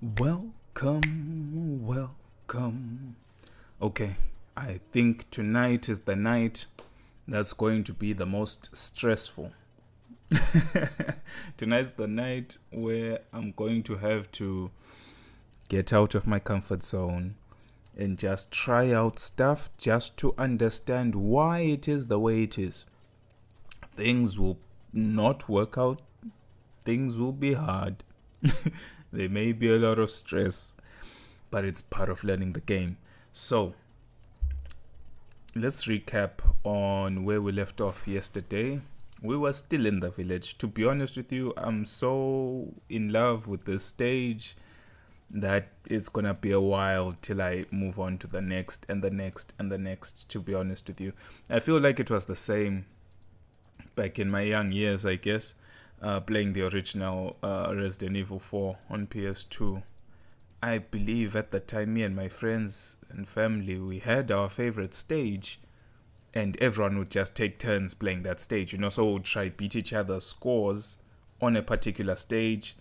Welcome. Okay, I think tonight is the night that's going to be the most stressful. Tonight's the night where I'm going to have to get out of my comfort zone and just try out stuff just to understand why it is the way it is. Things will not work out, things will be hard. There may be a lot of stress, but it's part of learning the game. So, let's recap on where we left off yesterday. We were still in the village. To be honest with you, I'm so in love with this stage that it's gonna be a while till I move on to the next and the next and the next, to be honest with you. I feel like it was the same back in my young years, I guess, playing the original Resident Evil 4 on PS2. I believe at the time, me and my friends and family, we had our favorite stage, and everyone would just take turns playing that stage, so we'd try beat each other's scores on a particular stage.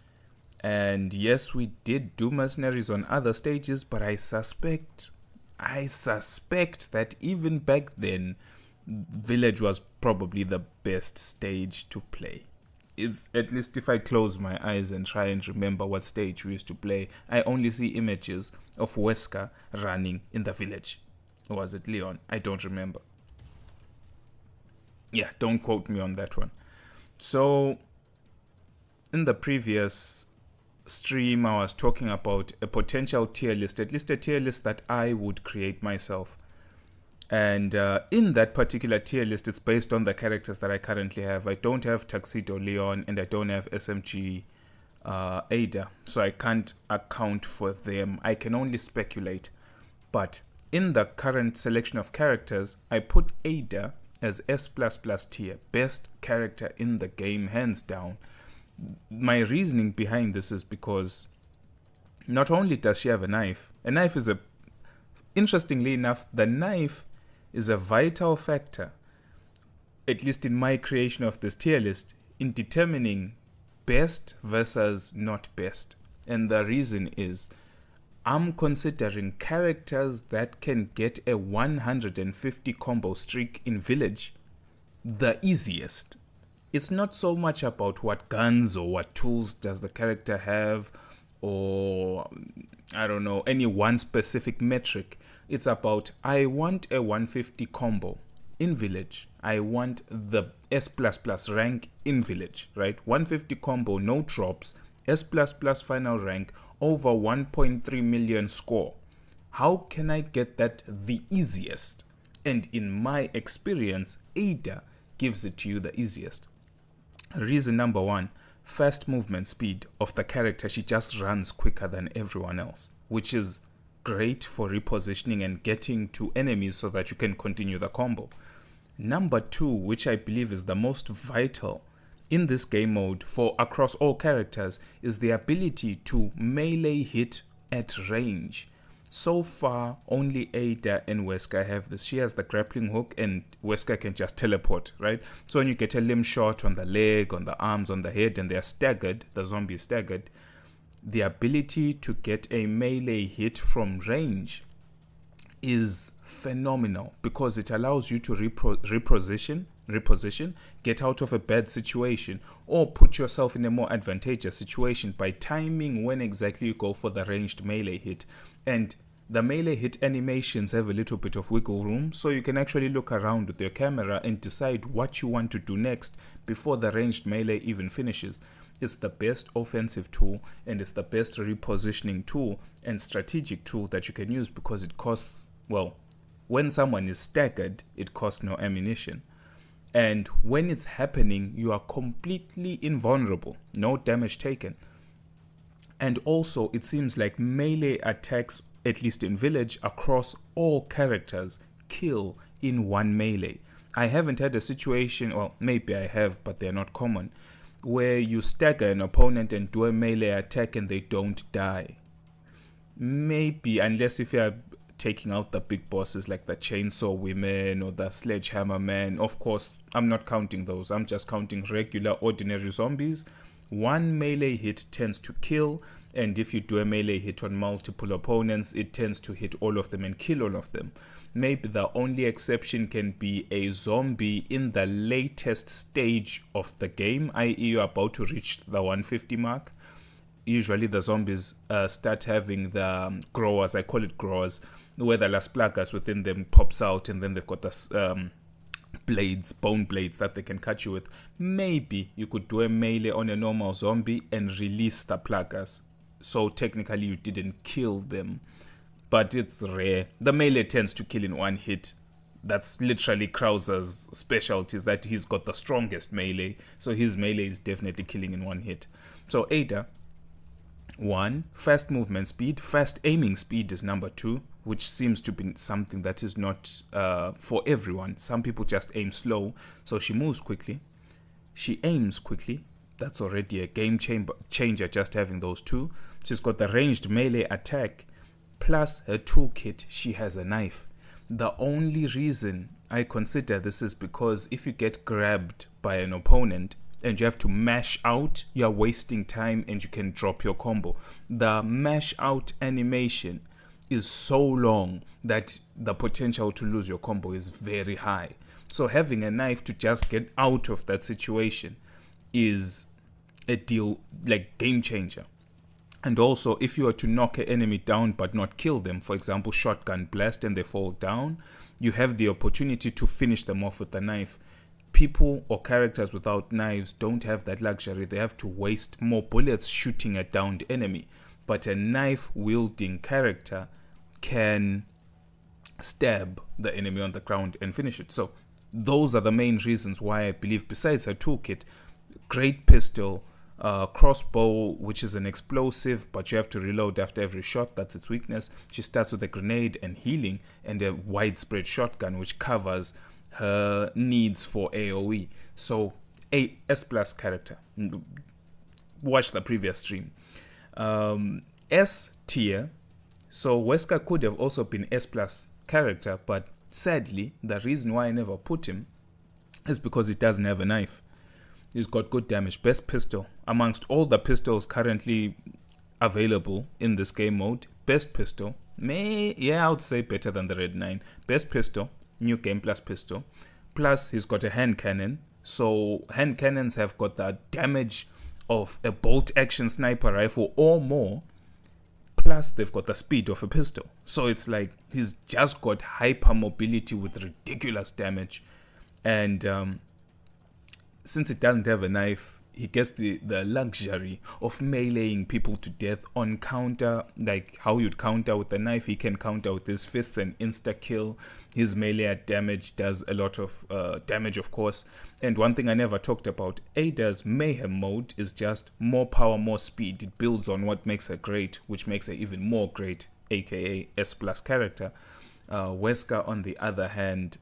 And yes, we did do Mercenaries on other stages, but I suspect that even back then, Village was probably the best stage to play. It's, at least if I close my eyes and try and remember what stage we used to play, I only see images of Wesker running in the village. Or was it Leon? I don't remember. Yeah, don't quote me on that one. So, in the previous stream, I was talking about a potential tier list, at least a tier list that I would create myself. And in that particular tier list, it's based on the characters that I currently have. I don't have Tuxedo Leon and I don't have SMG Ada, so I can't account for them. I can only speculate. But in the current selection of characters, I put Ada as S++ tier, best character in the game, hands down. My reasoning behind this is because not only does she have a knife is interestingly enough, the knife is a vital factor, at least in my creation of this tier list, in determining best versus not best. And the reason is, I'm considering characters that can get a 150 combo streak in Village the easiest. It's not so much about what guns or what tools does the character have, or I don't know, any one specific metric. It's about, I want a 150 combo in Village. I want the S++ rank in Village, right? 150 combo, no drops, S++ final rank, over 1.3 million score. How can I get that the easiest? And in my experience, Ada gives it to you the easiest. Reason number one, fast movement speed of the character. She just runs quicker than everyone else, which is great for repositioning and getting to enemies so that you can continue the combo. Number two, which I believe is the most vital in this game mode for across all characters, is the ability to melee hit at range. So far, only Ada and Wesker have this. She has the grappling hook and Wesker can just teleport, right? So when you get a limb shot on the leg, on the arms, on the head, and they're staggered, the zombie is staggered, the ability to get a melee hit from range is phenomenal because it allows you to reposition, get out of a bad situation, or put yourself in a more advantageous situation by timing when exactly you go for the ranged melee hit. And the melee hit animations have a little bit of wiggle room, so you can actually look around with your camera and decide what you want to do next before the ranged melee even finishes. It's the best offensive tool, and it's the best repositioning tool and strategic tool that you can use because it costs, well, when someone is staggered, it costs no ammunition. And when it's happening, you are completely invulnerable, no damage taken. And also, it seems like melee attacks, at least in Village, across all characters, kill in one melee. I haven't had a situation, well, maybe I have, but they're not common, where you stagger an opponent and do a melee attack and they don't die. Maybe, unless if you're taking out the big bosses like the chainsaw women or the sledgehammer man. Of course, I'm not counting those. I'm just counting regular ordinary zombies. One melee hit tends to kill, and if you do a melee hit on multiple opponents, it tends to hit all of them and kill all of them. Maybe the only exception can be a zombie in the latest stage of the game, i.e. you're about to reach the 150 mark. Usually the zombies start having the growers, I call it growers, where the Las Plagas within them pops out, and then they've got the blades, bone blades that they can cut you with. Maybe you could do a melee on a normal zombie and release the Plagas. So technically you didn't kill them, but it's rare. The melee tends to kill in one hit. That's literally Krauser's specialty, is that he's got the strongest melee. So his melee is definitely killing in one hit. So Ada, 1. Fast movement speed. Fast aiming speed is number 2, which seems to be something that is not for everyone. Some people just aim slow. So she moves quickly. She aims quickly. That's already a game changer, just having those two. She's got the ranged melee attack. Plus her toolkit, she has a knife. The only reason I consider this is because if you get grabbed by an opponent and you have to mash out, you're wasting time and you can drop your combo. The mash out animation is so long that the potential to lose your combo is very high. So having a knife to just get out of that situation is a deal, like game changer. And also, if you were to knock an enemy down but not kill them, for example, shotgun blast, and they fall down, you have the opportunity to finish them off with a knife. People or characters without knives don't have that luxury. They have to waste more bullets shooting a downed enemy. But a knife-wielding character can stab the enemy on the ground and finish it. So those are the main reasons why I believe, besides her toolkit, great pistol, crossbow, which is an explosive, but you have to reload after every shot. That's its weakness. She starts with a grenade and healing, and a widespread shotgun, which covers her needs for AoE. So a S plus character. Watch the previous stream. S tier. So Wesker could have also been S plus character, but sadly, the reason why I never put him is because he doesn't have a knife. He's got good damage. Best pistol. Amongst all the pistols currently available in this game mode, best pistol. I would say better than the Red 9. Best pistol, new game plus pistol. Plus, he's got a hand cannon. So, hand cannons have got the damage of a bolt action sniper rifle or more. Plus, they've got the speed of a pistol. So, it's like he's just got hyper mobility with ridiculous damage. And since it doesn't have a knife, he gets the luxury of meleeing people to death on counter, like how you'd counter with a knife. He can counter with his fists and insta-kill. His melee damage does a lot of damage, of course. And one thing I never talked about, Ada's Mayhem mode is just more power, more speed. It builds on what makes her great, which makes her even more great, aka S plus character. Wesker, on the other hand,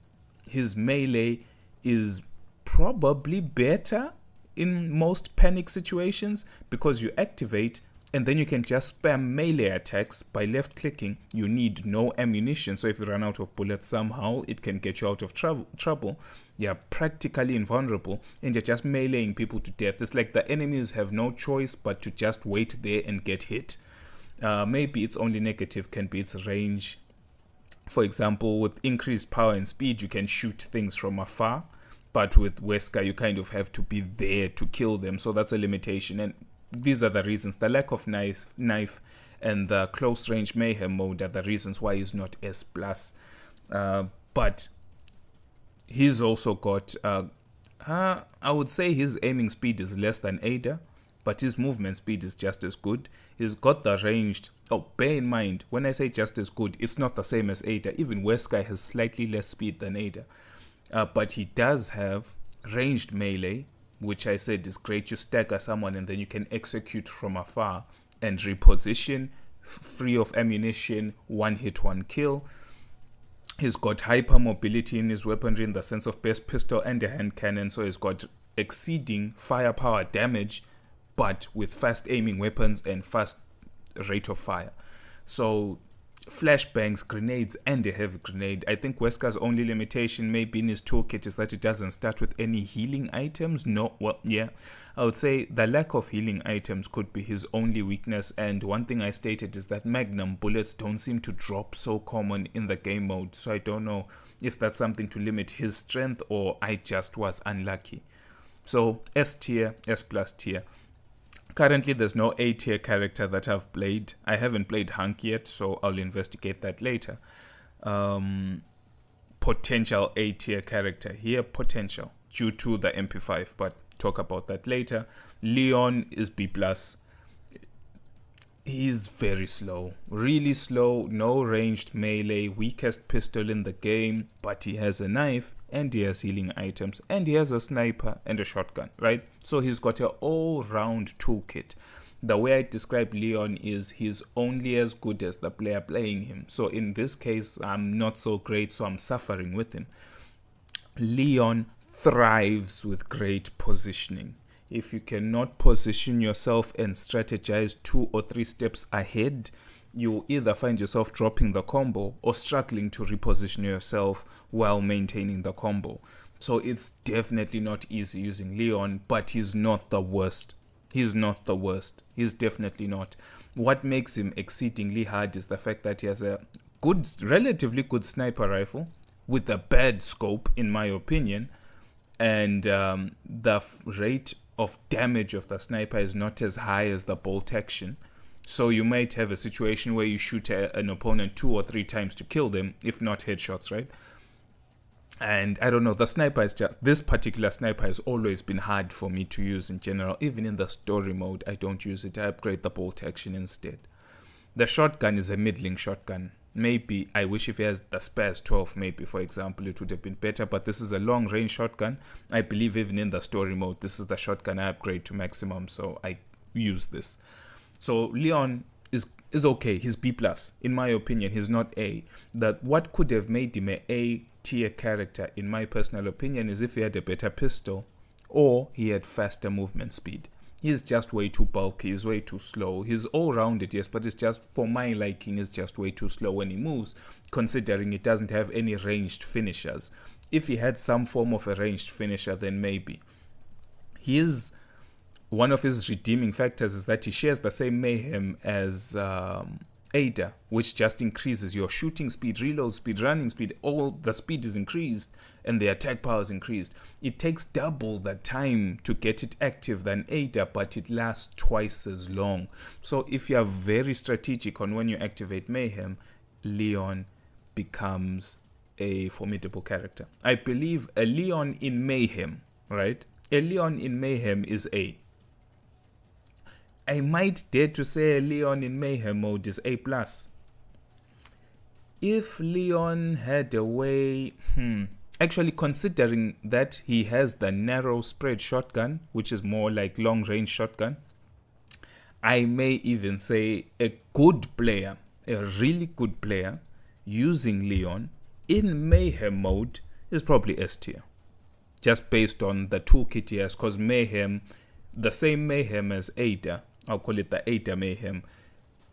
his melee is probably better in most panic situations, because you activate and then you can just spam melee attacks by left clicking. You need no ammunition, so if you run out of bullets somehow, it can get you out of trouble. You're practically invulnerable and you're just meleeing people to death. It's like the enemies have no choice but to just wait there and get hit. Maybe its only negative can be its range. For example, with increased power and speed, you can shoot things from afar. But with Wesker, you kind of have to be there to kill them. So that's a limitation. And these are the reasons. The lack of knife and the close range mayhem mode are the reasons why he's not S+. But he's also got, I would say his aiming speed is less than Ada, but his movement speed is just as good. He's got the ranged. Oh, bear in mind, when I say just as good, it's not the same as Ada. Even Wesker has slightly less speed than Ada. But he does have ranged melee, which I said is great. You stagger someone and then you can execute from afar and reposition, free of ammunition, one hit, one kill. He's got hyper mobility in his weaponry in the sense of best pistol and a hand cannon. So he's got exceeding firepower damage, but with fast aiming weapons and fast rate of fire. So flashbangs, grenades, and a heavy grenade. I think Wesker's only limitation maybe in his toolkit is that it doesn't start with any healing items. No, well, yeah, I would say the lack of healing items could be his only weakness. And one thing I stated is that Magnum bullets don't seem to drop so common in the game mode. So I don't know if that's something to limit his strength or I just was unlucky. So S tier, S plus tier. Currently, there's no A tier character that I've played. I haven't played Hunk yet, so I'll investigate that later. Potential A tier character here, potential, due to the MP5, but talk about that later. Leon is B plus. He's very slow, really slow, no ranged melee, weakest pistol in the game, but he has a knife and he has healing items and he has a sniper and a shotgun, right? So he's got an all-round toolkit. The way I describe Leon is he's only as good as the player playing him. So in this case, I'm not so great, so I'm suffering with him. Leon thrives with great positioning. If you cannot position yourself and strategize 2 or 3 steps ahead, you either find yourself dropping the combo or struggling to reposition yourself while maintaining the combo. So it's definitely not easy using Leon, but he's not the worst. He's not the worst. He's definitely not. What makes him exceedingly hard is the fact that he has a good, relatively good sniper rifle with a bad scope, in my opinion, and the rate of damage of the sniper is not as high as the bolt action. So you might have a situation where you shoot an opponent 2 or 3 times to kill them, if not headshots, right? And I don't know, the sniper is just, this particular sniper has always been hard for me to use in general. Even in the story mode, I don't use it. I upgrade the bolt action instead. The shotgun is a middling shotgun. Maybe, I wish if he has the Spaz 12, maybe, for example, it would have been better. But this is a long-range shotgun. I believe even in the story mode, this is the shotgun I upgrade to maximum, so I use this. So Leon is okay. He's B+. In my opinion, he's not A. That what could have made him an A tier character, in my personal opinion, is if he had a better pistol or he had faster movement speed. He's just way too bulky, he's way too slow. He's all-rounded, yes, but it's just, for my liking, is just way too slow when he moves, considering it doesn't have any ranged finishers. If he had some form of a ranged finisher, then maybe. One of his redeeming factors is that he shares the same mayhem as Ada, which just increases your shooting speed, reload speed, running speed. All the speed is increased and the attack power is increased. It takes double the time to get it active than Ada, but it lasts twice as long. So if you are very strategic on when you activate mayhem, Leon becomes a formidable character. I believe a Leon in mayhem, right? A Leon in mayhem is A. I might dare to say a Leon in mayhem mode is A+. If Leon had a way... Actually, considering that he has the narrow spread shotgun, which is more like long range shotgun, I may even say a good player, a really good player, using Leon in mayhem mode is probably S tier. Just based on the toolkit he has, because mayhem, the same mayhem as Ada, I'll call it the Ada mayhem,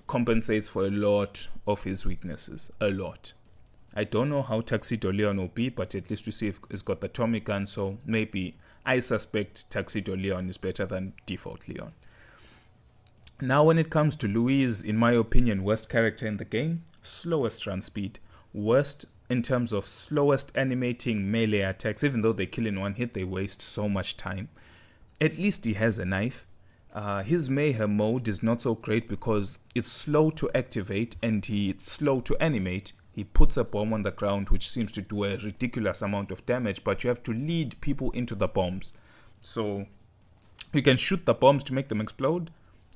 compensates for a lot of his weaknesses. A lot. I don't know how Tuxedo Leon will be, but at least we see if it's got the Tommy gun, so maybe I suspect Tuxedo Leon is better than default Leon. Now when it comes to Louise, in my opinion, worst character in the game, slowest run speed, worst in terms of slowest animating melee attacks. Even though they kill in one hit, they waste so much time. At least he has a knife. His mayhem mode is not so great because it's slow to activate and it's slow to animate. He puts a bomb on the ground which seems to do a ridiculous amount of damage, but you have to lead people into the bombs. So you can shoot the bombs to make them explode,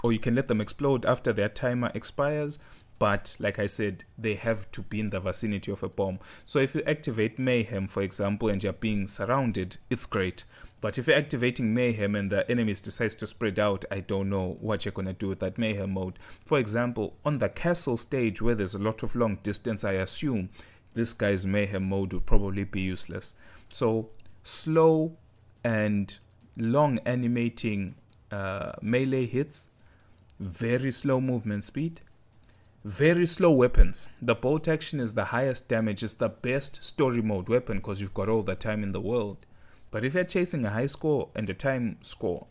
or you can let them explode after their timer expires. But like I said, they have to be in the vicinity of a bomb. So if you activate mayhem, for example, and you're being surrounded, it's great. But if you're activating mayhem and the enemies decides to spread out, I don't know what you're going to do with that mayhem mode. For example, on the castle stage where there's a lot of long distance, I assume this guy's mayhem mode would probably be useless. So slow and long animating melee hits, very slow movement speed, Very slow weapons. The bolt action is the highest damage. It's the best story mode weapon because you've got all the time in the world. But if you're chasing a high score and a time score,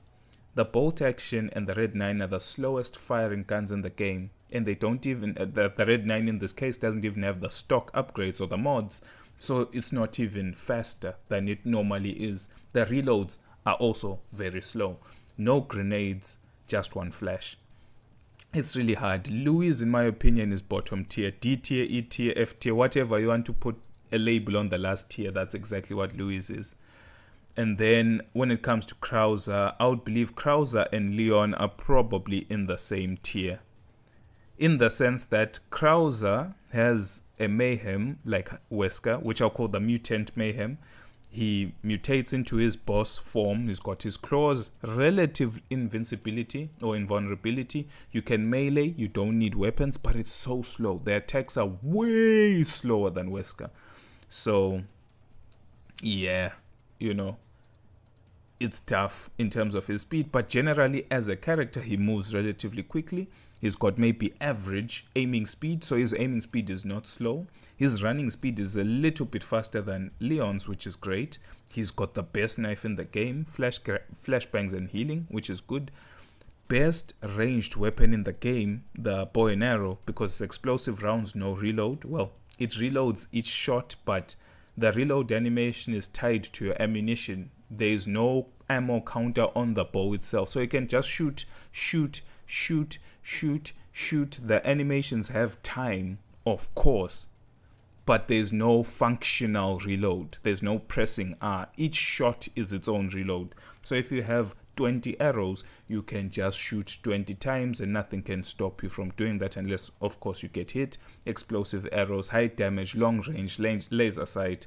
the bolt action and the Red 9 are the slowest firing guns in the game. And they don't even, the Red 9 in this case doesn't even have the stock upgrades or the mods. So it's not even faster than it normally is. The reloads are also very slow. No grenades, just one flash. It's really hard. Louis, in my opinion, is bottom tier. D tier, E tier, F tier, whatever you want to put a label on the last tier, that's exactly what Louis is. And then when it comes to Krauser, I would believe Krauser and Leon are probably in the same tier. In the sense that Krauser has a mayhem like Wesker, which I'll call the mutant mayhem. He mutates into his boss form. He's got his claws, relative invincibility or invulnerability. You can melee, you don't need weapons, but it's so slow. The attacks are way slower than Wesker. So, yeah, you know, it's tough in terms of his speed, but generally as a character, he moves relatively quickly. He's got maybe average aiming speed, so his aiming speed is not slow. His running speed is a little bit faster than Leon's, which is great. He's got the best knife in the game, flashbangs and healing, which is good. Best ranged weapon in the game, the bow and arrow, because explosive rounds, no reload. Well, it reloads each shot, but the reload animation is tied to your ammunition. There is no ammo counter on the bow itself, so you can just shoot. The animations have time, of course, but there's no functional reload. There's no pressing R. Each shot is its own reload. So if you have 20 arrows, you can just shoot 20 times and nothing can stop you from doing that unless, of course, you get hit. Explosive arrows, high damage, long range, laser sight.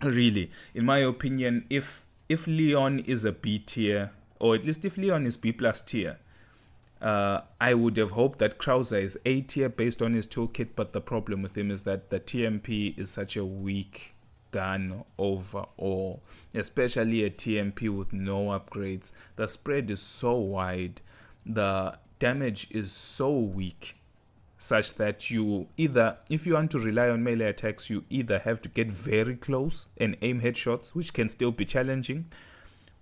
Really, in my opinion, if Leon is a B tier, or at least if Leon is B plus tier, I would have hoped that Krauser is A tier based on his toolkit, but the problem with him is that the TMP is such a weak gun overall, especially a TMP with no upgrades. The spread is so wide, the damage is so weak, such that you either, if you want to rely on melee attacks, you either have to get very close and aim headshots, which can still be challenging,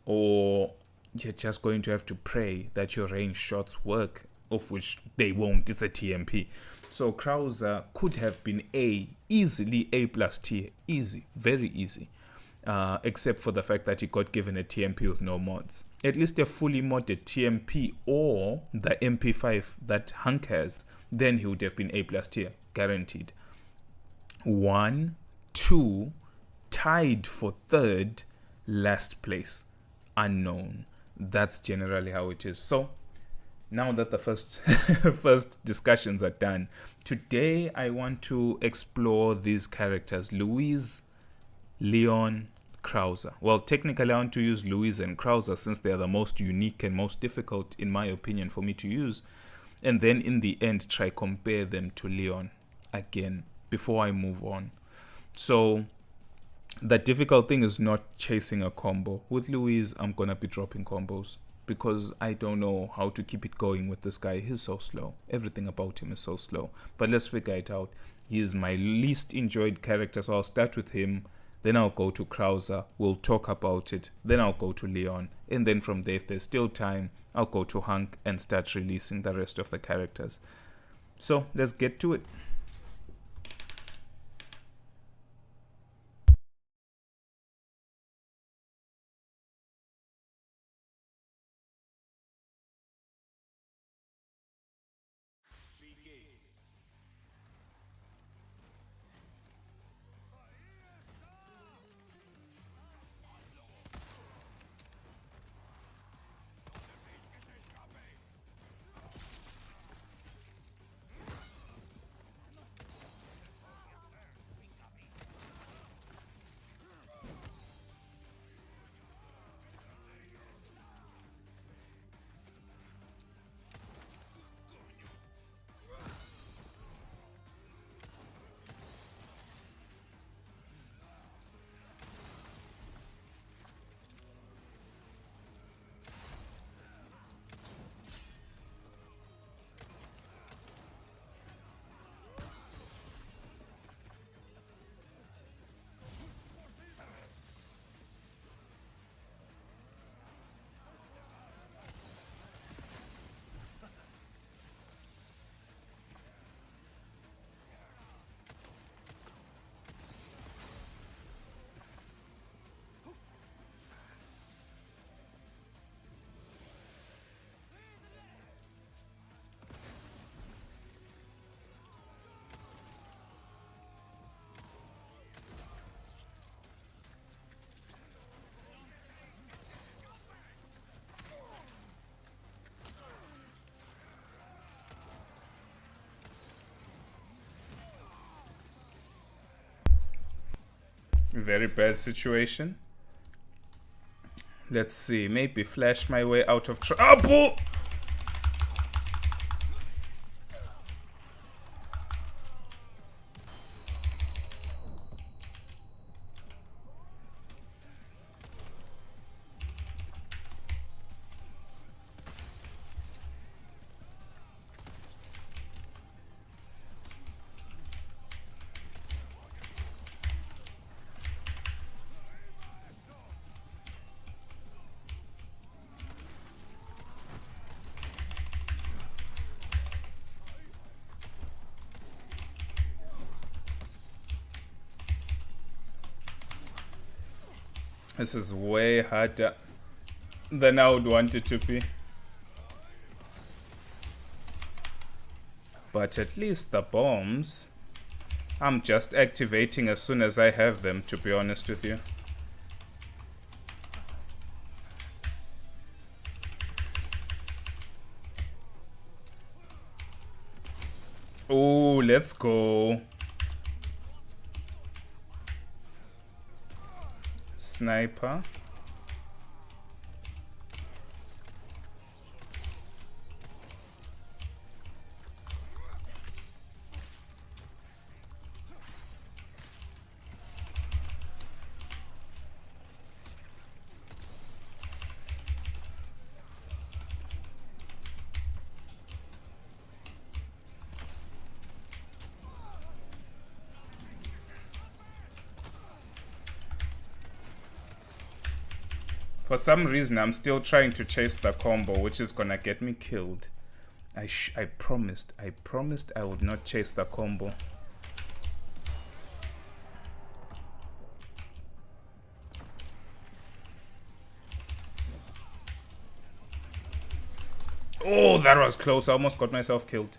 or you're just going to have to pray that your range shots work, of which they won't. It's a TMP. So Krauser could have been easily A plus tier. Easy, very easy. Except for the fact that he got given a TMP with no mods. At least a fully modded TMP or the MP5 that Hunk has, then he would have been A plus tier, guaranteed. 1, 2, tied for third, last place, unknown. That's generally how it is. So now that the first discussions are done, today I want to explore these characters: Louise, Leon, Krauser. Well, technically I want to use Louise and Krauser since they are the most unique and most difficult, in my opinion, for me to use, and then in the end try compare them to Leon again before I move on. So the difficult thing is not chasing a combo. With Louise, I'm gonna be dropping combos because I don't know how to keep it going with this guy. He's so slow. Everything about him is so slow. But let's figure it out. He is my least enjoyed character, so I'll start with him. Then I'll go to Krauser. We'll talk about it. Then I'll go to Leon. And then from there, if there's still time, I'll go to Hunk and start releasing the rest of the characters. So let's get to it. Very bad situation. Let's see. Maybe flash my way out of trouble. This is way harder than I would want it to be. But at least the bombs, I'm just activating as soon as I have them, to be honest with you. Oh, let's go. Sniper. For some reason, I'm still trying to chase the combo, which is gonna get me killed. I promised I would not chase the combo. Oh, that was close. I almost got myself killed.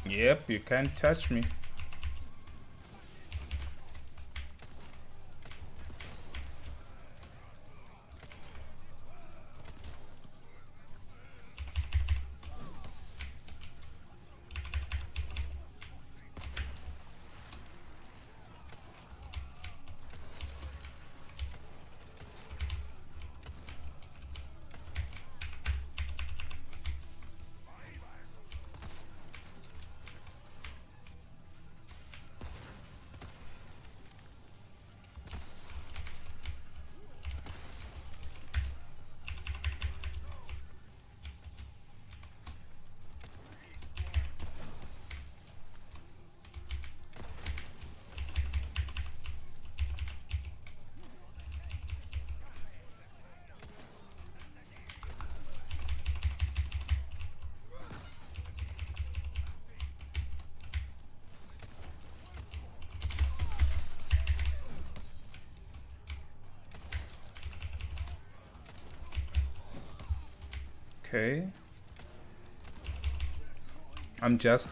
Yep, you can't touch me. Okay. I'm just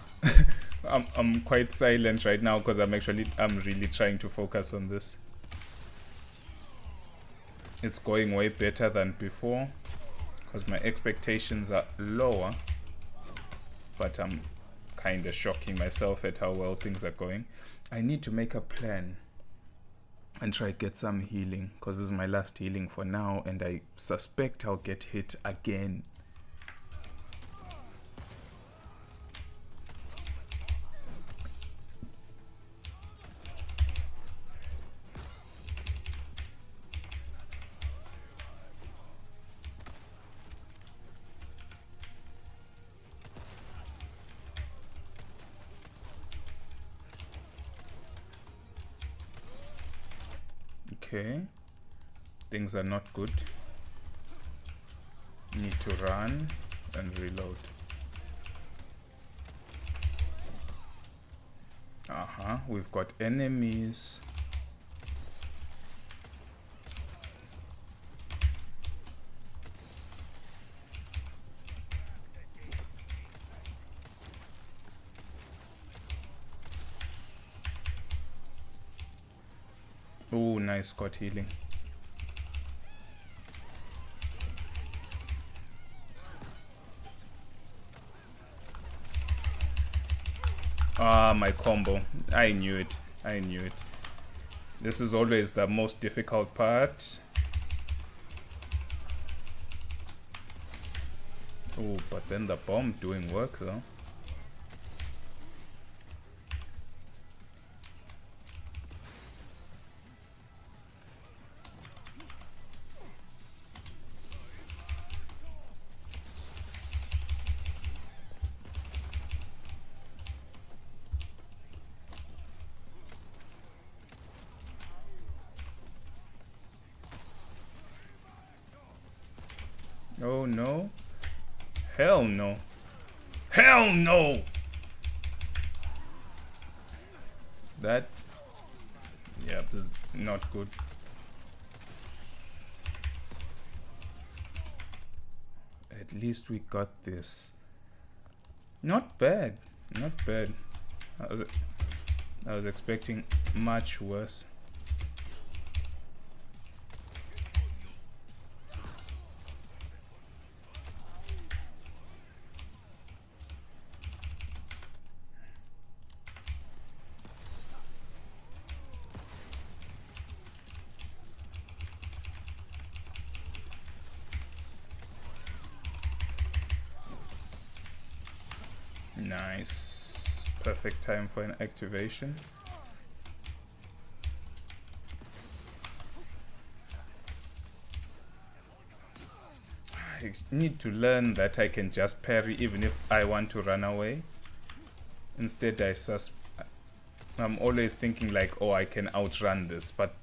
I'm quite silent right now because I'm really trying to focus on this. It's going way better than before because my expectations are lower, but I'm kind of shocking myself at how well things are going. I need to make a plan and try get some healing because this is my last healing for now, and I suspect I'll get hit again. Okay, things are not good. Need to run and reload. We've got enemies. Oh, nice, got healing. Ah, my combo. I knew it. I knew it. This is always the most difficult part. Oh, but then the bomb doing work though. Oh no. Hell no. Hell no! That... yeah, this is not good. At least we got this. Not bad. Not bad. I was expecting much worse. Nice. Perfect time for an activation. I need to learn that I can just parry even if I want to run away. Instead, I'm always thinking like, oh, I can outrun this, but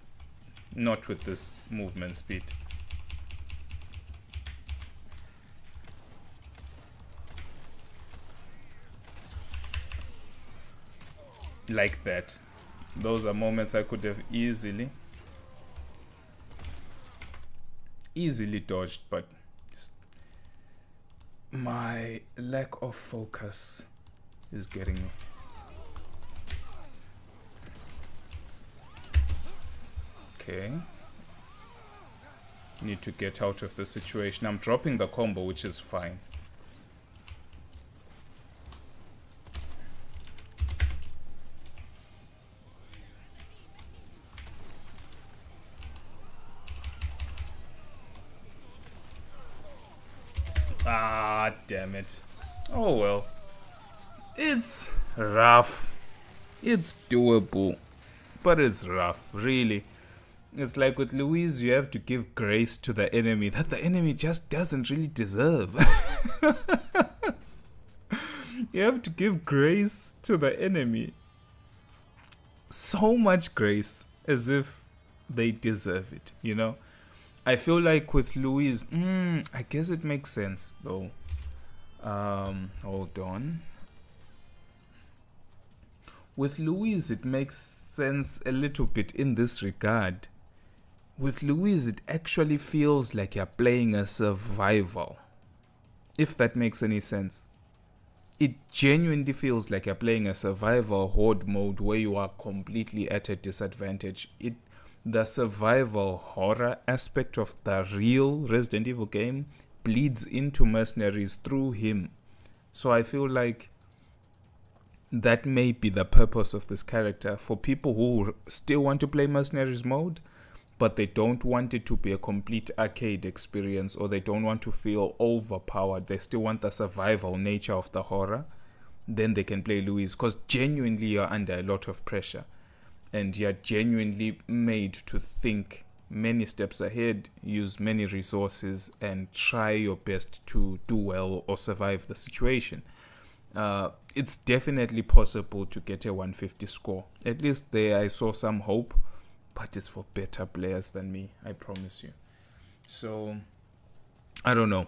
not with this movement speed. Like that. Those are moments I could have easily dodged, but my lack of focus is getting me. Okay. Need to get out of the situation. I'm dropping the combo, which is fine. Ah, damn it. Oh well. It's rough. It's doable. But it's rough, really. It's like with Louise, you have to give grace to the enemy that the enemy just doesn't really deserve. You have to give grace to the enemy. So much grace, as if they deserve it, you know? I feel like with Louise, I guess it makes sense though. Hold on. With Louise, it makes sense a little bit in this regard. With Louise, it actually feels like you're playing a survival. If that makes any sense. It genuinely feels like you're playing a survival horde mode where you are completely at a disadvantage. The survival horror aspect of the real Resident Evil game bleeds into Mercenaries through him. So I feel like that may be the purpose of this character. For people who still want to play Mercenaries mode, but they don't want it to be a complete arcade experience, or they don't want to feel overpowered, they still want the survival nature of the horror, then they can play Louise, because genuinely you're under a lot of pressure and you're genuinely made to think many steps ahead, use many resources, and try your best to do well or survive the situation. It's definitely possible to get a 150 score. At least there I saw some hope, but it's for better players than me, I promise you. So, I don't know.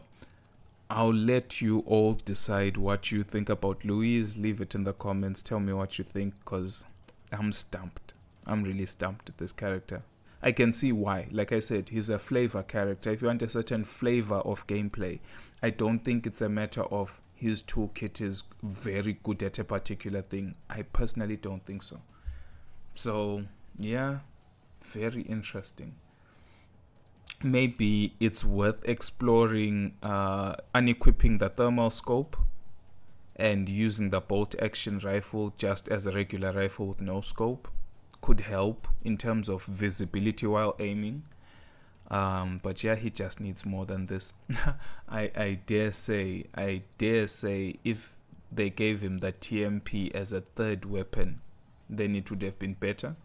I'll let you all decide what you think about Louise. Leave it in the comments. Tell me what you think, because I'm stumped. I'm really stumped at this character. I can see why. Like I said, he's a flavor character. If you want a certain flavor of gameplay, I don't think it's a matter of his toolkit is very good at a particular thing. I personally don't think so. So, yeah. Very interesting. Maybe it's worth exploring unequipping the thermal scope and using the bolt action rifle just as a regular rifle with no scope. Could help in terms of visibility while aiming. But yeah, he just needs more than this. I dare say if they gave him the TMP as a third weapon, then it would have been better.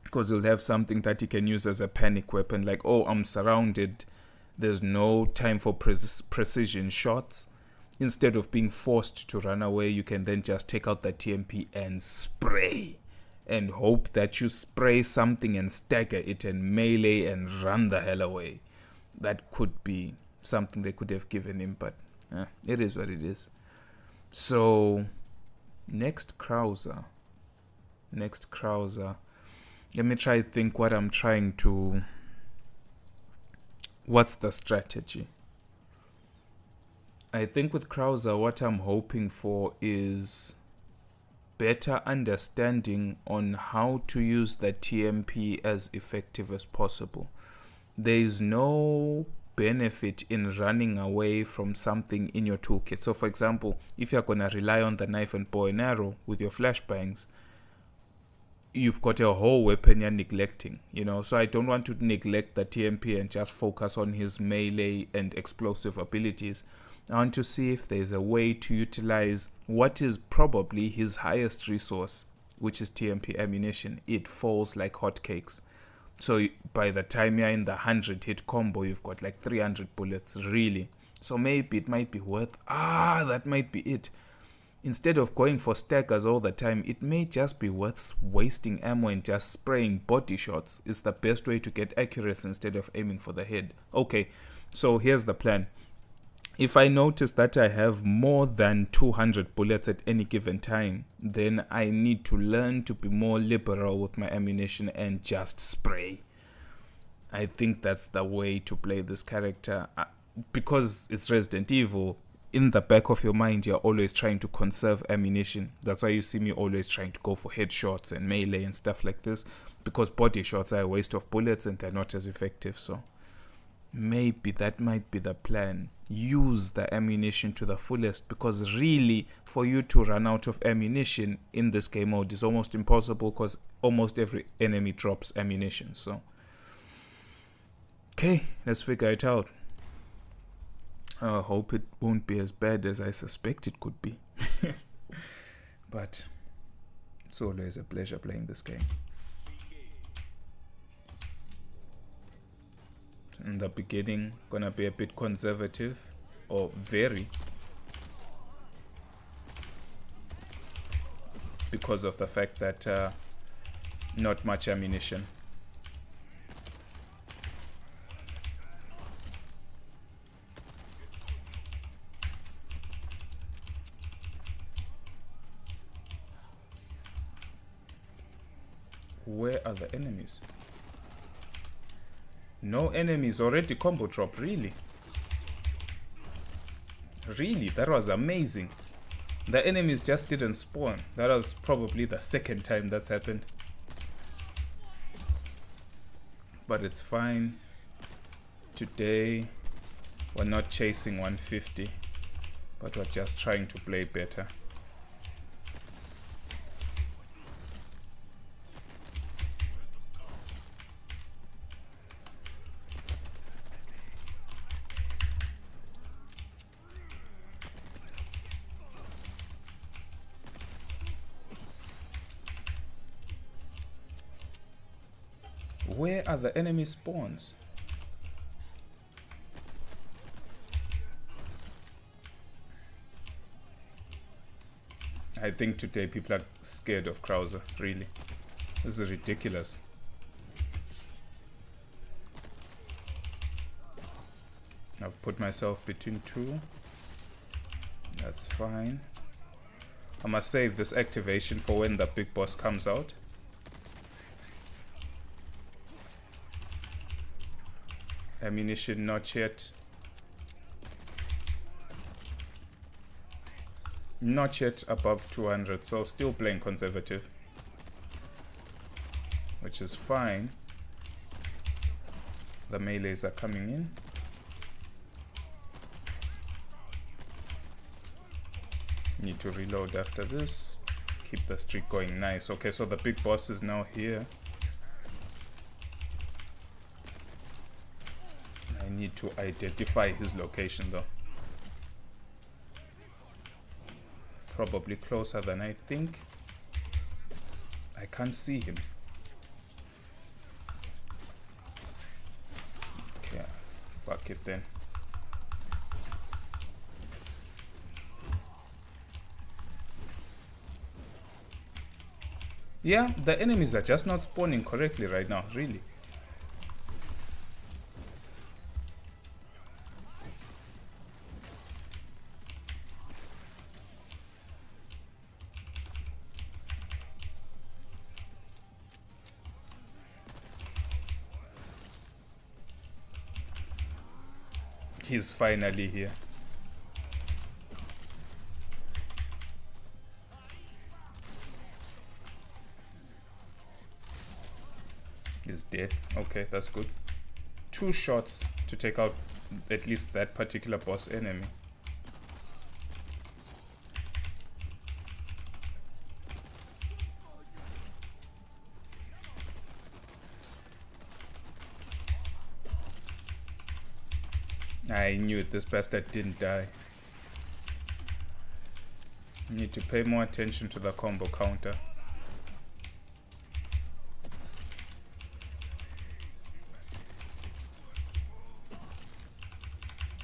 Because he'll have something that he can use as a panic weapon, like, oh, I'm surrounded, there's no time for precision shots. Instead of being forced to run away, you can then just take out the TMP and spray, and hope that you spray something and stagger it and melee and run the hell away. That could be something they could have given him, but it is what it is. So next Krauser. Let me try to think what's the strategy. I think with Krauser, what I'm hoping for is better understanding on how to use the TMP as effective as possible. There is no benefit in running away from something in your toolkit. So for example, if you're going to rely on the knife and bow and arrow with your flashbangs, you've got a whole weapon you're neglecting, so I don't want to neglect the TMP and just focus on his melee and explosive abilities. I want to see if there's a way to utilize what is probably his highest resource, which is TMP ammunition. It falls like hotcakes. So by the time you're in the 100 hit combo, you've got like 300 bullets, really. So maybe it might be worth, that might be it. Instead of going for staggers all the time, it may just be worth wasting ammo and just spraying body shots. It's the best way to get accuracy instead of aiming for the head. Okay, so here's the plan. If I notice that I have more than 200 bullets at any given time, then I need to learn to be more liberal with my ammunition and just spray. I think that's the way to play this character. Because it's Resident Evil, in the back of your mind, you're always trying to conserve ammunition. That's why you see me always trying to go for headshots and melee and stuff like this, because body shots are a waste of bullets and they're not as effective. So maybe that might be the plan. Use the ammunition to the fullest, because really for you to run out of ammunition in this game mode is almost impossible, because almost every enemy drops ammunition. So okay, let's figure it out. I hope it won't be as bad as I suspect it could be. But it's always a pleasure playing this game. In the beginning, gonna be a bit conservative, or very, because of the fact that not much ammunition. Where are the enemies? No enemies, already combo drop, really? Really, that was amazing. The enemies just didn't spawn. That was probably the second time that's happened. But it's fine. Today, we're not chasing 150, but we're just trying to play better. Where are the enemy spawns? I think today people are scared of Krauser, really. This is ridiculous. I've put myself between two. That's fine. I must save this activation for when the big boss comes out. Ammunition not yet. Not yet above 200, so still playing conservative. which is fine. The melees are coming in. Need to reload after this. Keep the streak going. Nice. Okay, so the big boss is now here. I need to identify his location though. Probably closer than I think. I can't see him. Okay, fuck it then. Yeah, the enemies are just not spawning correctly right now, really. He's finally here. He's dead. Okay, that's good. 2 shots to take out at least that particular boss enemy. I knew it, this bastard didn't die. Need to pay more attention to the combo counter.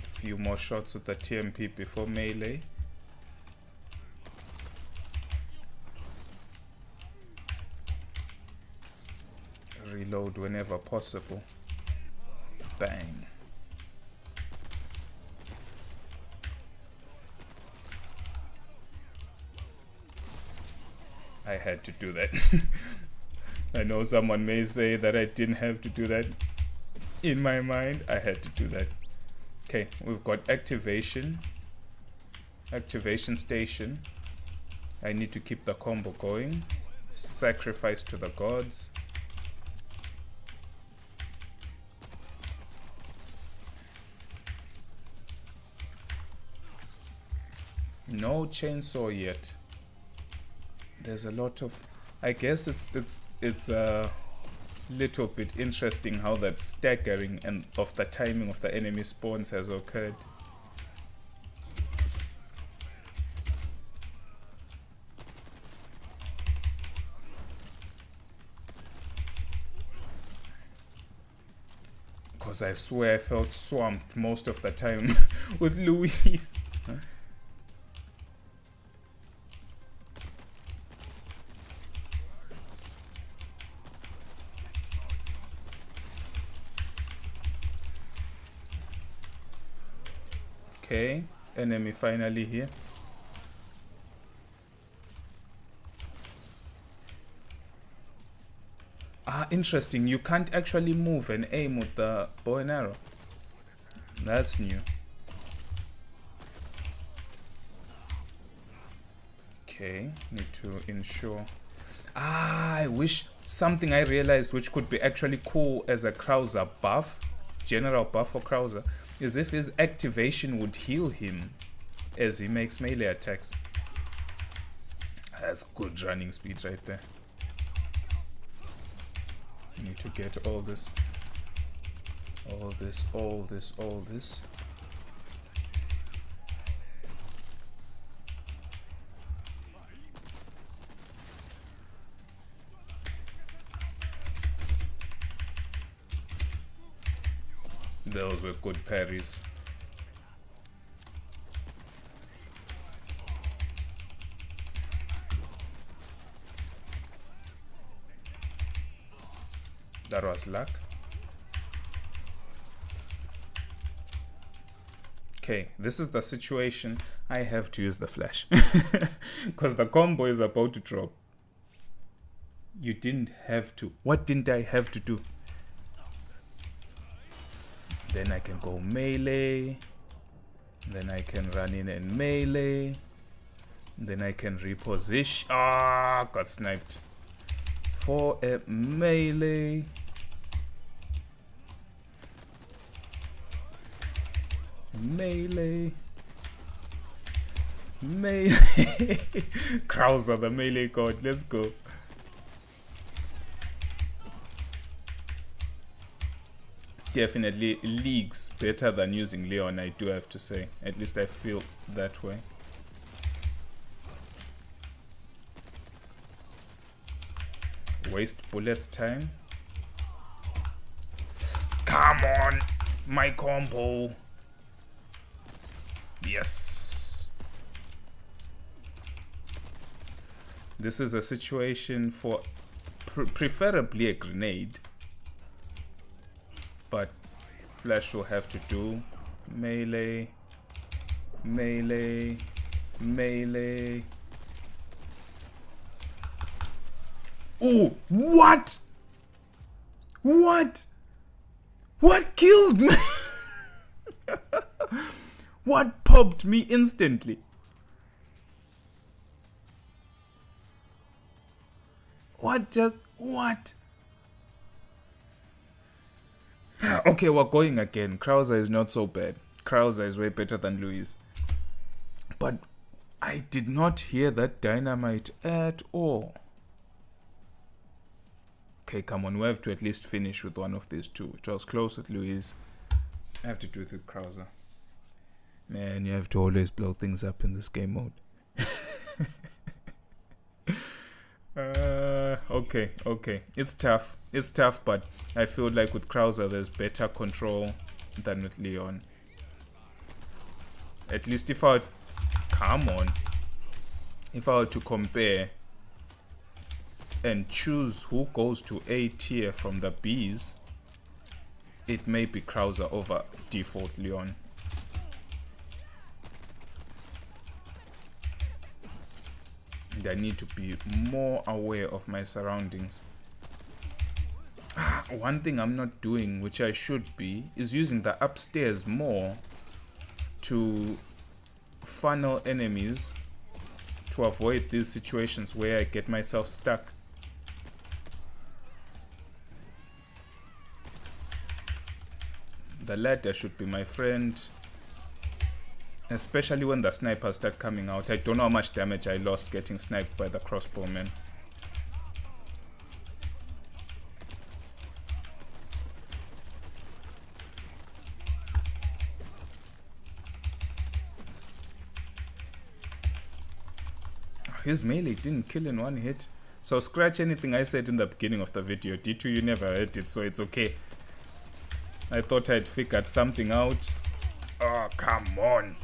Few more shots with the TMP before melee. Reload whenever possible. Bang. I had to do that. I know someone may say that I didn't have to do that. In my mind, I had to do that. Okay, we've got activation. Activation station. I need to keep the combo going. Sacrifice to the gods. No chainsaw yet. There's a lot of, I guess it's a little bit interesting how that staggering and of the timing of the enemy spawns has occurred. Because I swear I felt swamped most of the time with Luis. Okay, enemy finally here. Ah, interesting. You can't actually move and aim with the bow and arrow. That's new. Okay, need to ensure. Ah, I wish something I realized which could be actually cool as a Krauser buff, general buff for Krauser, is if his activation would heal him as he makes melee attacks. That's good running speed right there. Need to get all this. All this, all this, all this. Those were good parries. That was luck. Okay, this is the situation. I have to use the flash. Because the combo is about to drop. You didn't have to. What didn't I have to do? Then I can go melee. Then I can run in and melee. Then I can reposition. Ah, got sniped. for a melee. Melee. Krauser, the melee god. Let's go. Definitely leagues better than using Leon, I do have to say. At least I feel that way. Waste bullets time. Come on, my combo. Yes. This is a situation for preferably a grenade. But flash will have to do. Melee. Melee. Melee. Oh, what? What? What killed me? What popped me instantly? What? Okay, we're going again. Krauser is not so bad. Krauser is way better than Louis. But I did not hear that dynamite at all. Okay, come on. We have to at least finish with one of these two. It was close with Louis. I have to do it with Krauser. Man, you have to always blow things up in this game mode. Okay. It's tough, but I feel like with Krauser there's better control than with Leon. At least if I were to compare and choose who goes to A tier from the Bs, it may be Krauser over default Leon. And I need to be more aware of my surroundings. One thing I'm not doing, which I should be, is using the upstairs more to funnel enemies to avoid these situations where I get myself stuck. The ladder should be my friend. Especially when the snipers start coming out. I don't know how much damage I lost getting sniped by the crossbowman. His melee didn't kill in one hit. So scratch anything I said in the beginning of the video. D2, you never heard it, so it's okay. I thought I'd figured something out. Oh, come on.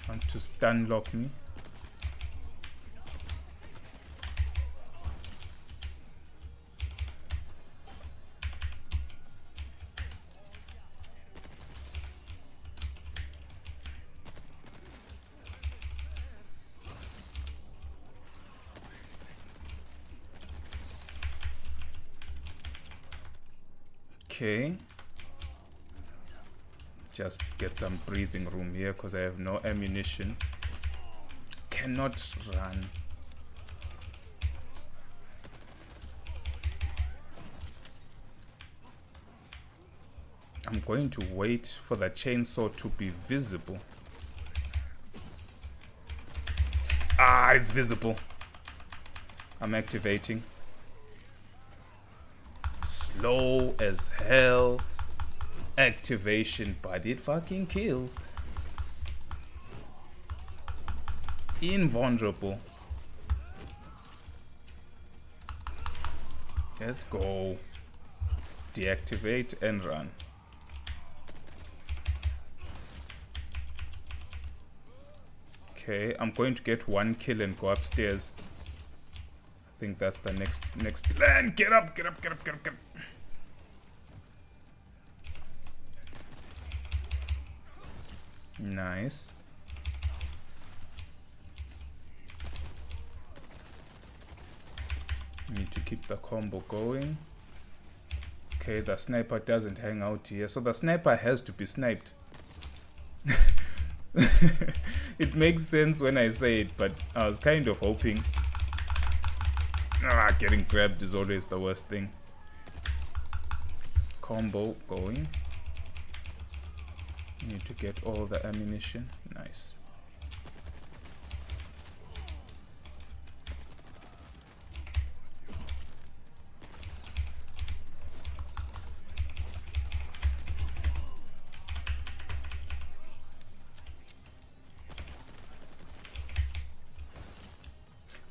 Want to stun lock me? Okay. Just get some breathing room here because I have no ammunition. Cannot run. I'm going to wait for the chainsaw to be visible. Ah, it's visible. I'm activating. Slow as hell. Activation, but it fucking kills. Invulnerable. Let's go. Deactivate and run. Okay, I'm going to get one kill and go upstairs. I think that's the next plan. Get up. Nice. Need to keep the combo going. Okay, the sniper doesn't hang out here, so the sniper has to be sniped. It makes sense when I say it, but I was kind of hoping. Getting grabbed is always the worst thing. Combo going. Need to get all the ammunition. Nice.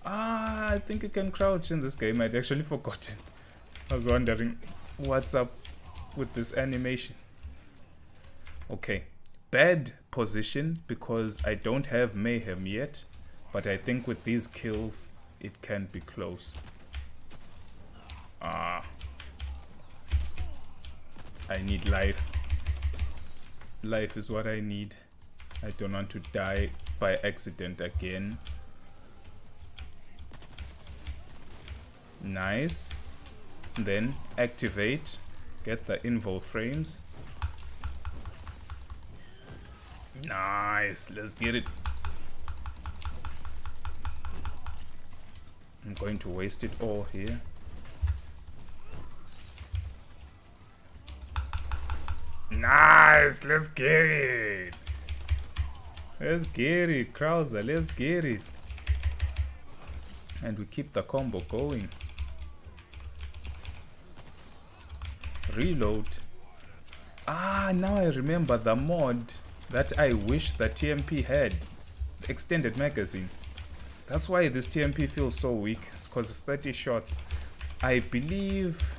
I think you can crouch in this game. I'd actually forgotten. I was wondering what's up with this animation. Okay, bad position because I don't have mayhem yet, but I think with these kills it can be close. I need life. Life is what I need. I don't want to die by accident again. Nice. Then activate, get the invol frames. Nice, let's get it. I'm going to waste it all here. Nice, let's get it. Let's get it, Krauser, let's get it. And we keep the combo going. Reload. Now I remember the mod that I wish the TMP had. The extended magazine. That's why this TMP feels so weak. It's because it's 30 shots. I believe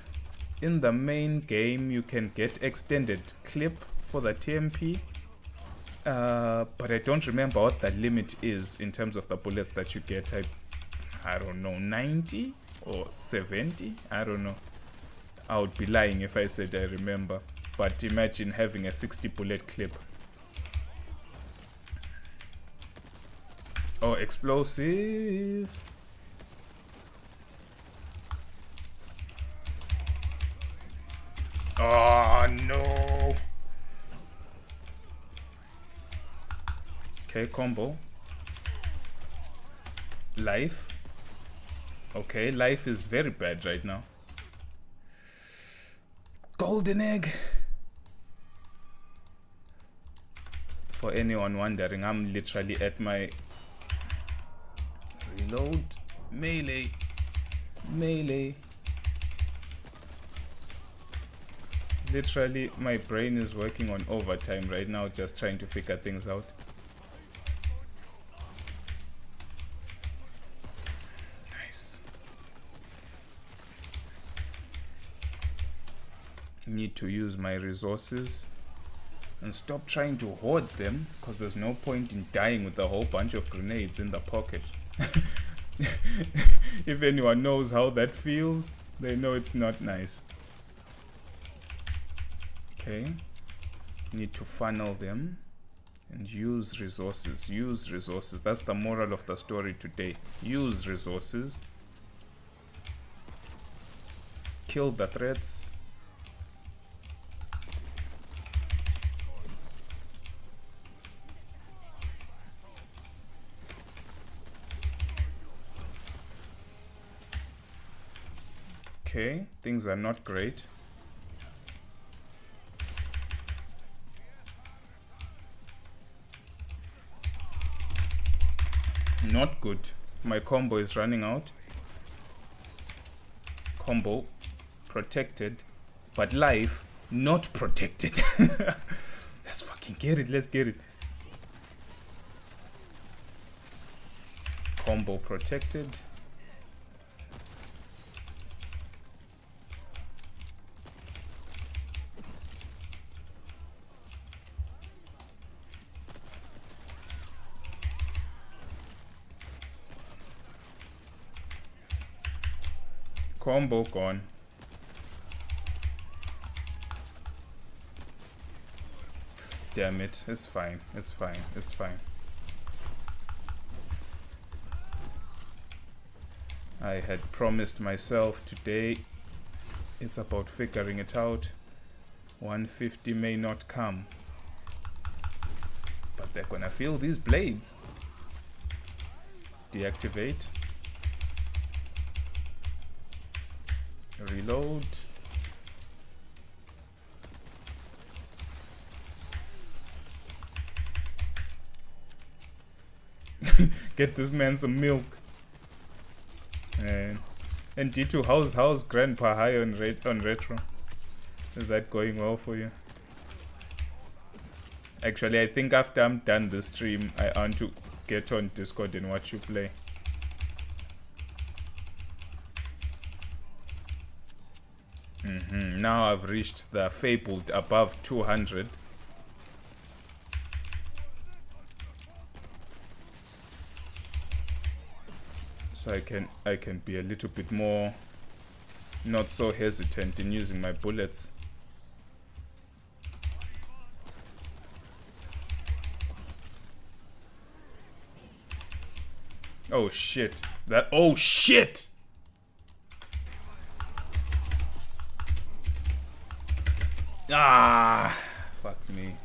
in the main game you can get extended clip for the TMP. But I don't remember what the limit is in terms of the bullets that you get. I don't know, 90 or 70? I don't know. I would be lying if I said I remember. But imagine having a 60 bullet clip. Oh, explosive. Oh, no. Okay, combo. Life. Okay, life is very bad right now. Golden egg. For anyone wondering, I'm literally at my reload. Melee. Literally, my brain is working on overtime right now, just trying to figure things out. Nice. Need to use my resources and stop trying to hoard them, because there's no point in dying with a whole bunch of grenades in the pocket. If anyone knows how that feels, they know it's not nice. Okay, need to funnel them and use resources. Use resources. That's the moral of the story today. Use resources. Kill the threats. Okay, things are not great. Not good. My combo is running out. Combo protected, but life not protected. Let's fucking get it. Let's get it. Combo protected. Combo gone. Damn it. It's fine. It's fine. It's fine. I had promised myself today it's about figuring it out. 150 may not come, but they're gonna feel these blades. Deactivate. Reload. Get this man some milk. And D2, how's Grandpa High on retro? Is that going well for you? Actually, I think after I'm done the stream, I want to get on Discord and watch you play. Now I've reached the fabled above 200. So I can be a little bit more not so hesitant in using my bullets. Oh shit. Oh shit. Ah, fuck me.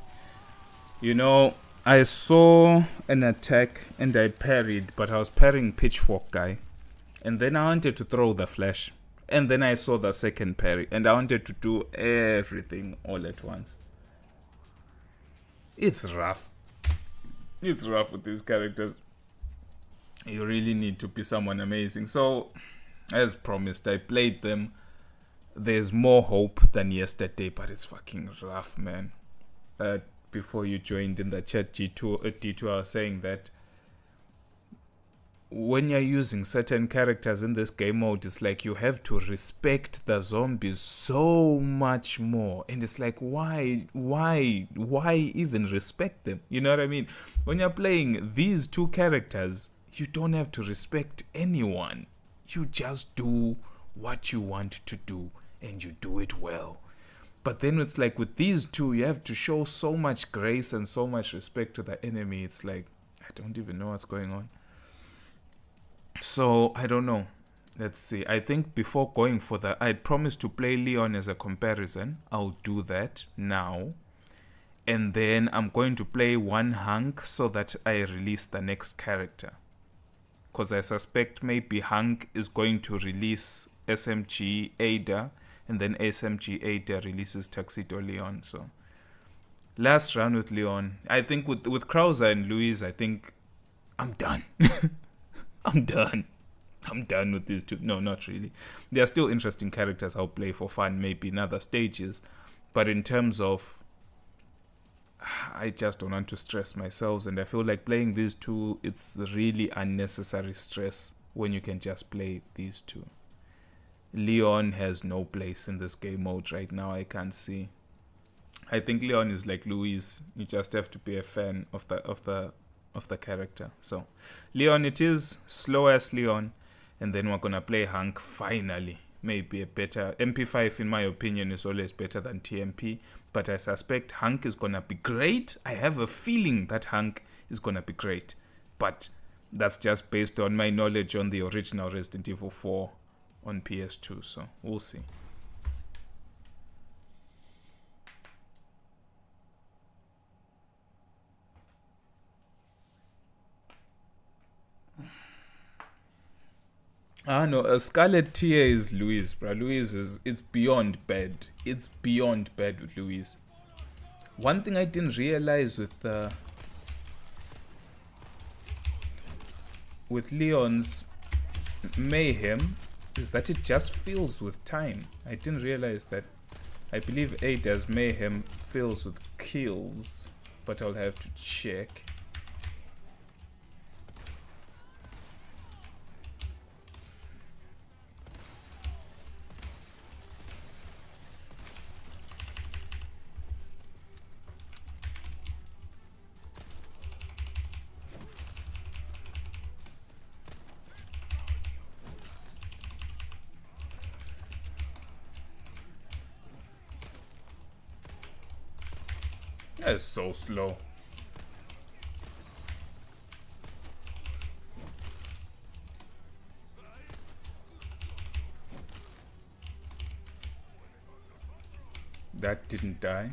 You know, I saw an attack and I parried, but I was parrying Pitchfork guy. And then I wanted to throw the flash. And then I saw the second parry. And I wanted to do everything all at once. It's rough. It's rough with these characters. You really need to be someone amazing. So, as promised, I played them. There's more hope than yesterday, but it's fucking rough, man. Before you joined in the chat, D2, I was saying that when you're using certain characters in this game mode, it's like you have to respect the zombies so much more. And it's like, why even respect them? You know what I mean? When you're playing these two characters, you don't have to respect anyone. You just do what you want to do, and you do it well. But then it's like with these two, you have to show so much grace and so much respect to the enemy. It's like, I don't even know what's going on. So, I don't know. Let's see. I think before going for that, I'd promised to play Leon as a comparison. I'll do that now. And then I'm going to play one Hank so that I release the next character. Because I suspect maybe Hank is going to release SMG Ada, and then SMG Ada releases Tuxedo Leon. So last run with Leon. I think with Krauser and Luis, I think I'm done. I'm done with these two. No, not really. They are still interesting characters I'll play for fun, maybe in other stages. But in terms of, I just don't want to stress myself, and I feel like playing these two, it's really unnecessary stress when you can just play these two. Leon has no place in this game mode right now, I can't see. I think Leon is like Luis. You just have to be a fan of the character. So Leon it is, slow as Leon, and then we're gonna play Hank finally. Maybe a better MP5 in my opinion is always better than TMP, but I suspect Hank is gonna be great. I have a feeling that Hank is gonna be great, but that's just based on my knowledge on the original Resident Evil 4 on PS2, so we'll see. No, Scarlet Tia is Luis, bro. Luis it's beyond bad. It's beyond bad with Luis. One thing I didn't realize with Leon's mayhem is that it just fills with time. I didn't realize that. I believe Ada's mayhem fills with kills, but I'll have to check. That's so slow. That didn't die.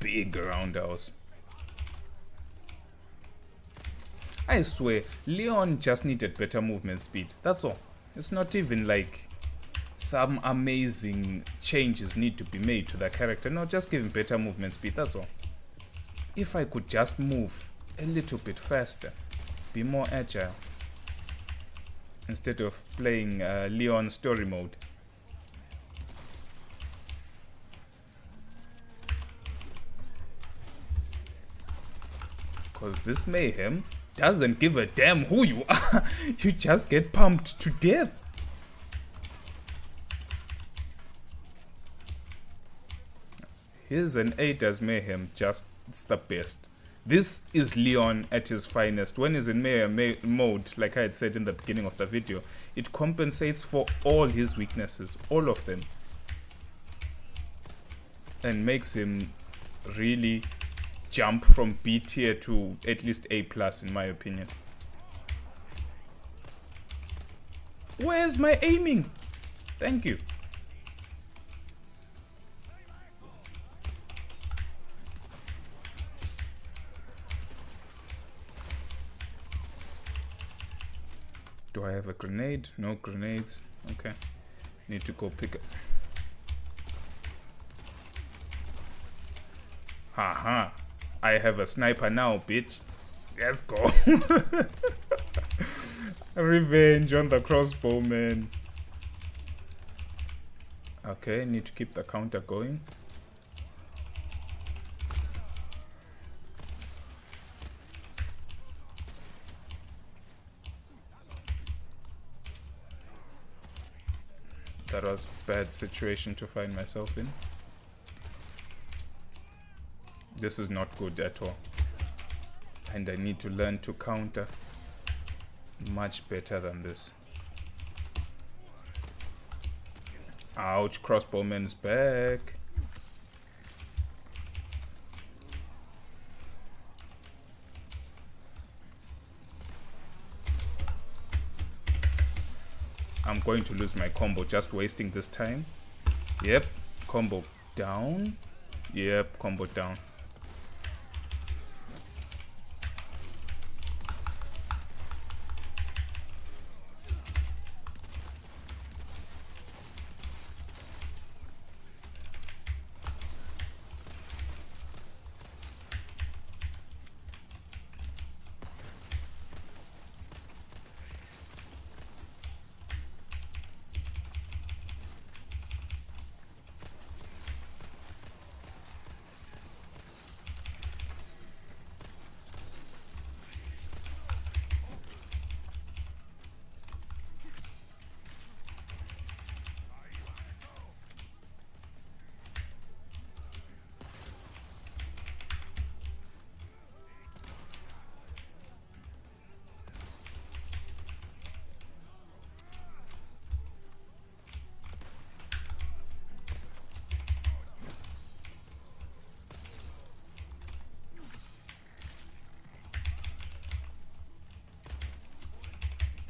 Big roundhouse. I swear, Leon just needed better movement speed. That's all. It's not even like some amazing changes need to be made to the character. No, just give him better movement speed, that's all. If I could just move a little bit faster, be more agile, instead of playing Leon story mode. Because this mayhem doesn't give a damn who you are. You just get pumped to death. Here's an 8 as mayhem, just it's the best. This is Leon at his finest. When he's in mayhem mode, like I had said in the beginning of the video, it compensates for all his weaknesses, all of them, and makes him really jump from B tier to at least A plus, in my opinion. Where's my aiming? Thank you. Do I have a grenade? No grenades. Okay. Need to go pick up. Haha. I have a sniper now, bitch. Let's go. Revenge on the crossbow, man. Okay, need to keep the counter going. That was a bad situation to find myself in. This is not good at all. And I need to learn to counter much better than this. Ouch, crossbowman's back. I'm going to lose my combo just wasting this time. Yep, combo down. Yep, combo down.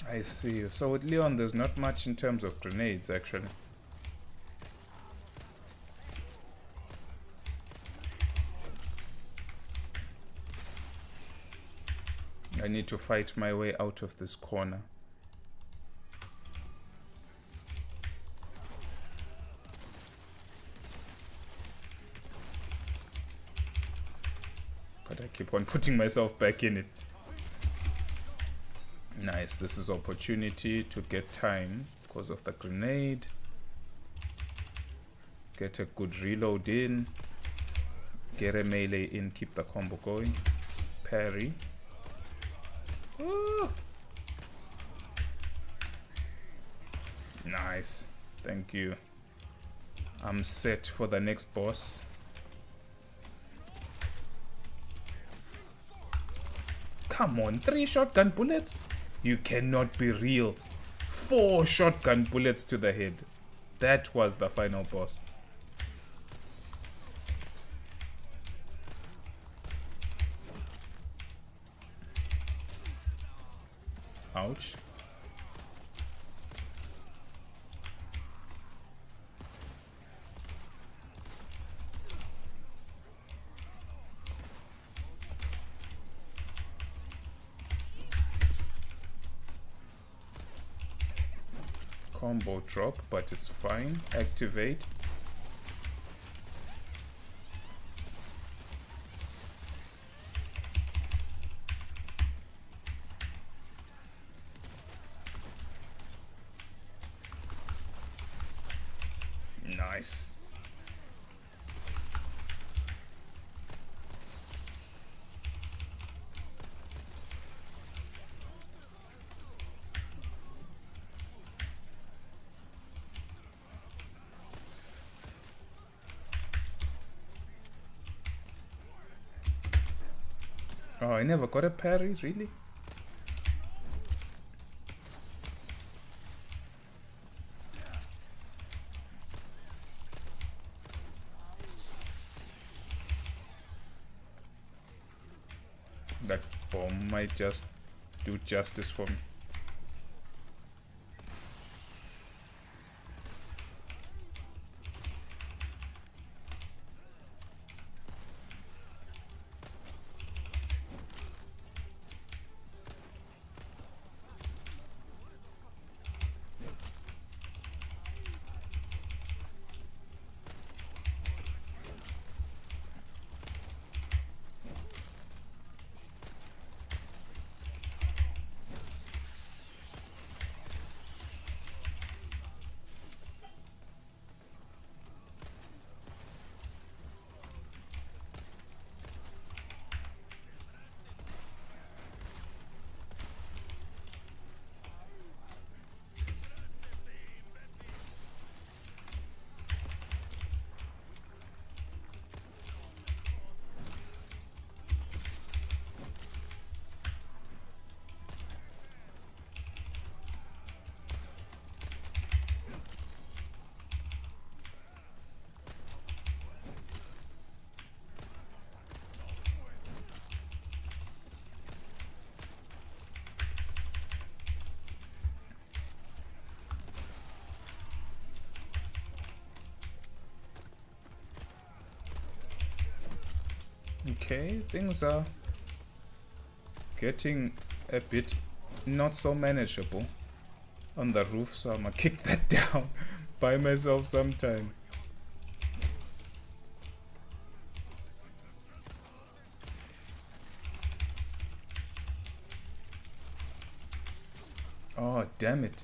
I see. So with Leon, there's not much in terms of grenades, actually. I need to fight my way out of this corner. But I keep on putting myself back in it. Nice, this is opportunity to get time because of the grenade. Get a good reload in. Get a melee in, keep the combo going. Parry. Woo! Nice, thank you. I'm set for the next boss. Come on, 3 shotgun bullets? You cannot be real. 4 shotgun bullets to the head. That was the final boss. Ouch. Combo drop, but it's fine. Activate. Nice. Oh, I never got a parry, really? That bomb might just do justice for me. Okay, things are getting a bit not so manageable on the roof, so I'm gonna kick that down by myself sometime. Oh, damn it.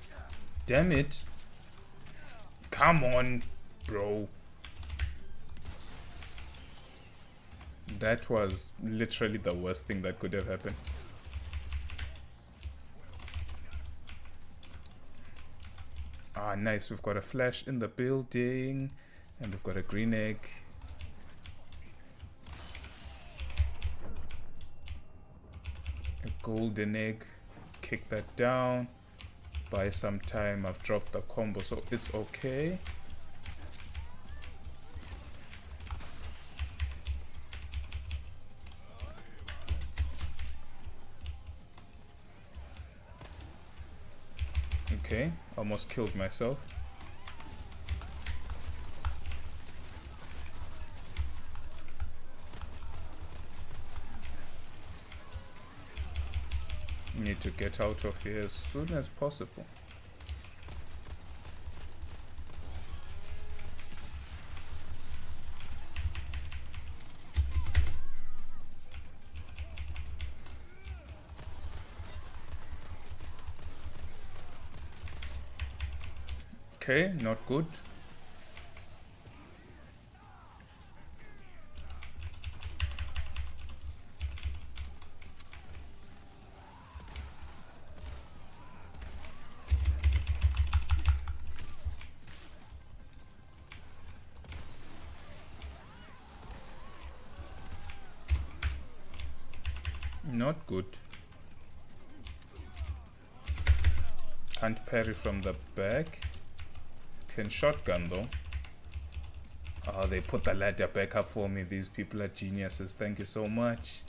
Damn it. Come on, bro. That was literally the worst thing that could have happened. Ah, nice. We've got a flash in the building. And we've got a green egg. A golden egg. Kick that down. Buy some time. I've dropped the combo, so it's okay. Okay, almost killed myself. Need to get out of here as soon as possible. Okay, not good. Not good. Can't parry from the back. Can shotgun though. Oh, they put the ladder back up for me. These people are geniuses. Thank you so much.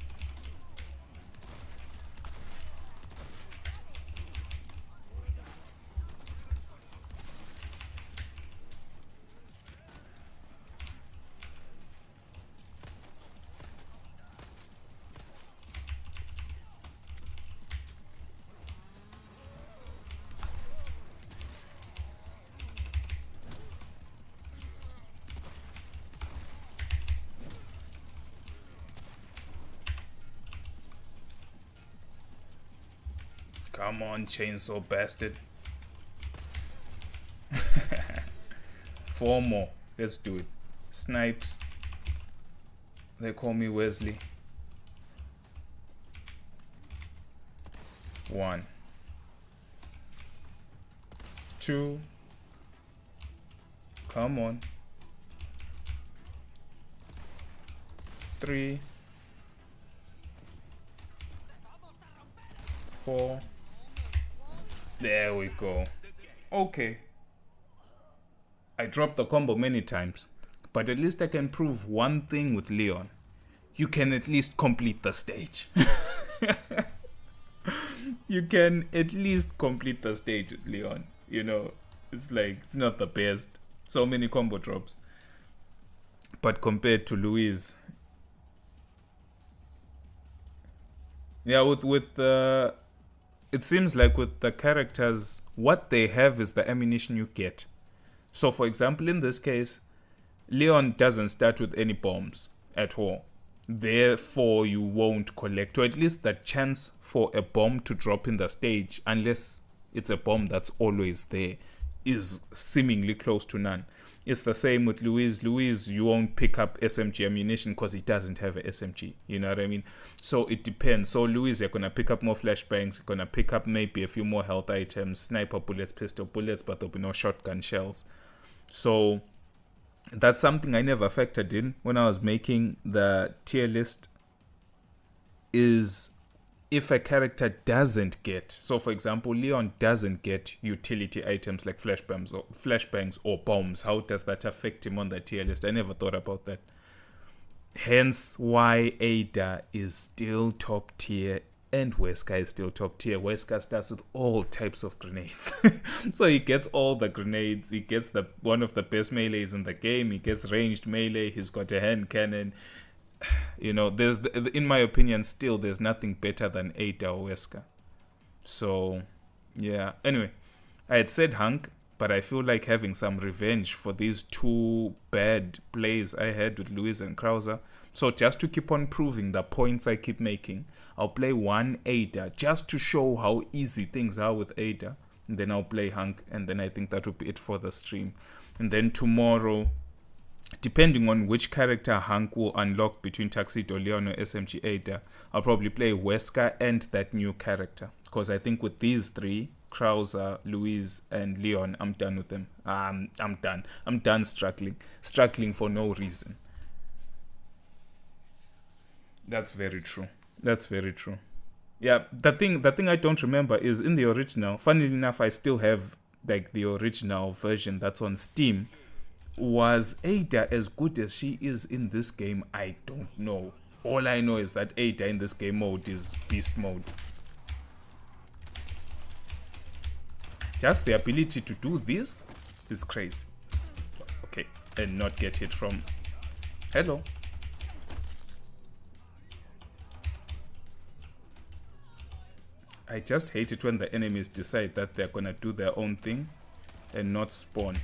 Come on, chainsaw bastard. 4 more. Let's do it. Snipes. They call me Wesley. 1, 2. Come on. 3, 4. There we go. Okay. I dropped the combo many times, but at least I can prove one thing with Leon. You can at least complete the stage. You can at least complete the stage with Leon. You know, it's like, it's not the best. So many combo drops. But compared to Louise, yeah, with it seems like with the characters, what they have is the ammunition you get. So for example, in this case, Leon doesn't start with any bombs at all. Therefore, you won't collect, or at least the chance for a bomb to drop in the stage, unless it's a bomb that's always there, is seemingly close to none. It's the same with Louise. Louise, you won't pick up SMG ammunition because he doesn't have a SMG. You know what I mean? So it depends. So Louise, you're going to pick up more flashbangs. You're going to pick up maybe a few more health items, sniper bullets, pistol bullets, but there'll be no shotgun shells. So that's something I never factored in when I was making the tier list, is if a character doesn't get, so for example, Leon doesn't get utility items like flashbangs or bombs, how does that affect him on the tier list? I never thought about that. Hence why Ada is still top tier and Wesker is still top tier. Wesker starts with all types of grenades. So he gets all the grenades. He gets one of the best melees in the game. He gets ranged melee. He's got a hand cannon. You know, in my opinion, still there's nothing better than Ada or Wesker. So yeah, anyway, I had said Hank, but I feel like having some revenge for these 2 bad plays I had with Louise and Krauser. So just to keep on proving the points I keep making, I'll play 1 Ada just to show how easy things are with Ada, and then I'll play Hank, and then I think that will be it for the stream. And then tomorrow, depending on which character Hank will unlock between Tuxedo Leon or SMG Ada, I'll probably play Wesker and that new character. Because I think with these 3, Krauser, Louise, and Leon, I'm done with them. I'm done. I'm done struggling for no reason. That's very true. That's very true. Yeah, the thing I don't remember is in the original, funnily enough, I still have like the original version that's on Steam. Was Ada as good as she is in this game? I don't know. All I know is that Ada in this game mode is beast mode. Just the ability to do this is crazy. Okay, and not get hit from... Hello. I just hate it when the enemies decide that they're gonna do their own thing and not spawn.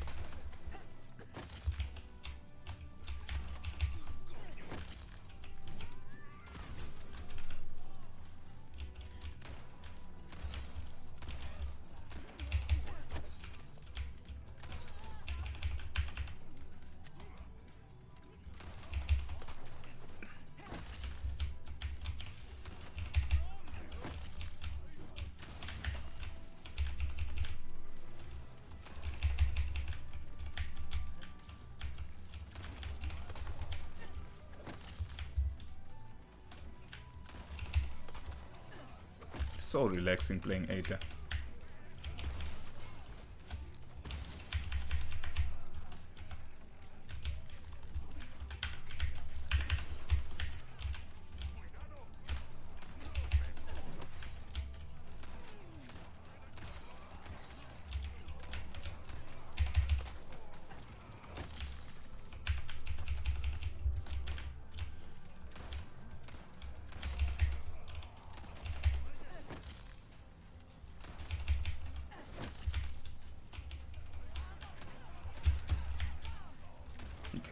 So relaxing playing Ada.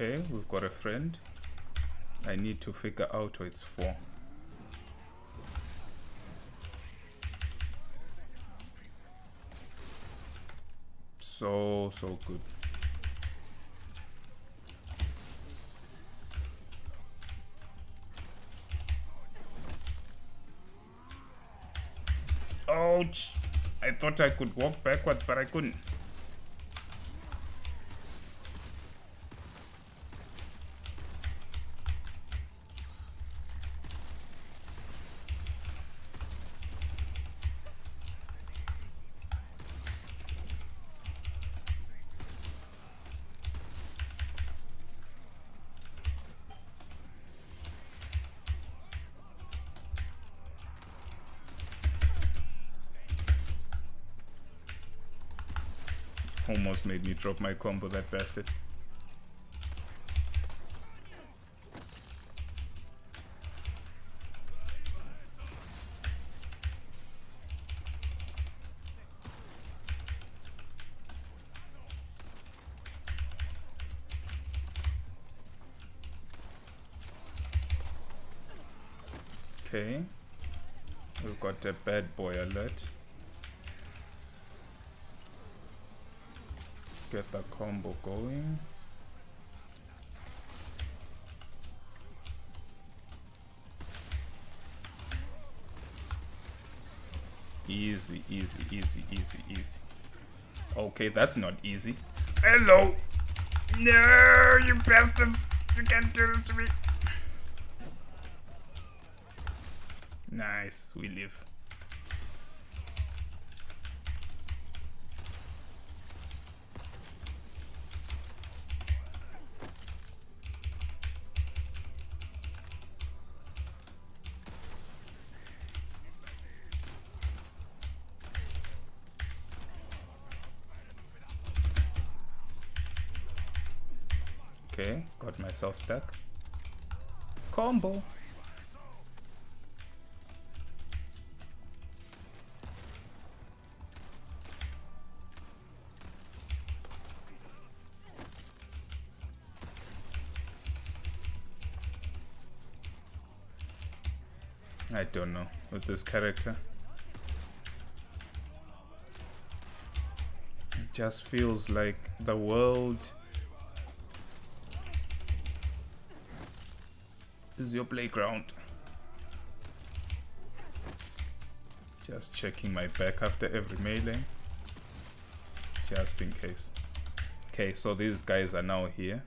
Okay, we've got a friend. I need to figure out who it's for. so good. Ouch! I thought I could walk backwards, but I couldn't. Almost made me drop my combo, that bastard. Okay. We've got a bad boy alert. Get the combo going. Easy, easy, easy, easy, easy. Okay, that's not easy. Hello! No, you bastards! You can't do this to me! Nice, we live. Okay, got myself stuck. Combo. I don't know with this character. It just feels like the world is your playground. Just checking my back after every melee, just in case. Okay, so these guys are now here.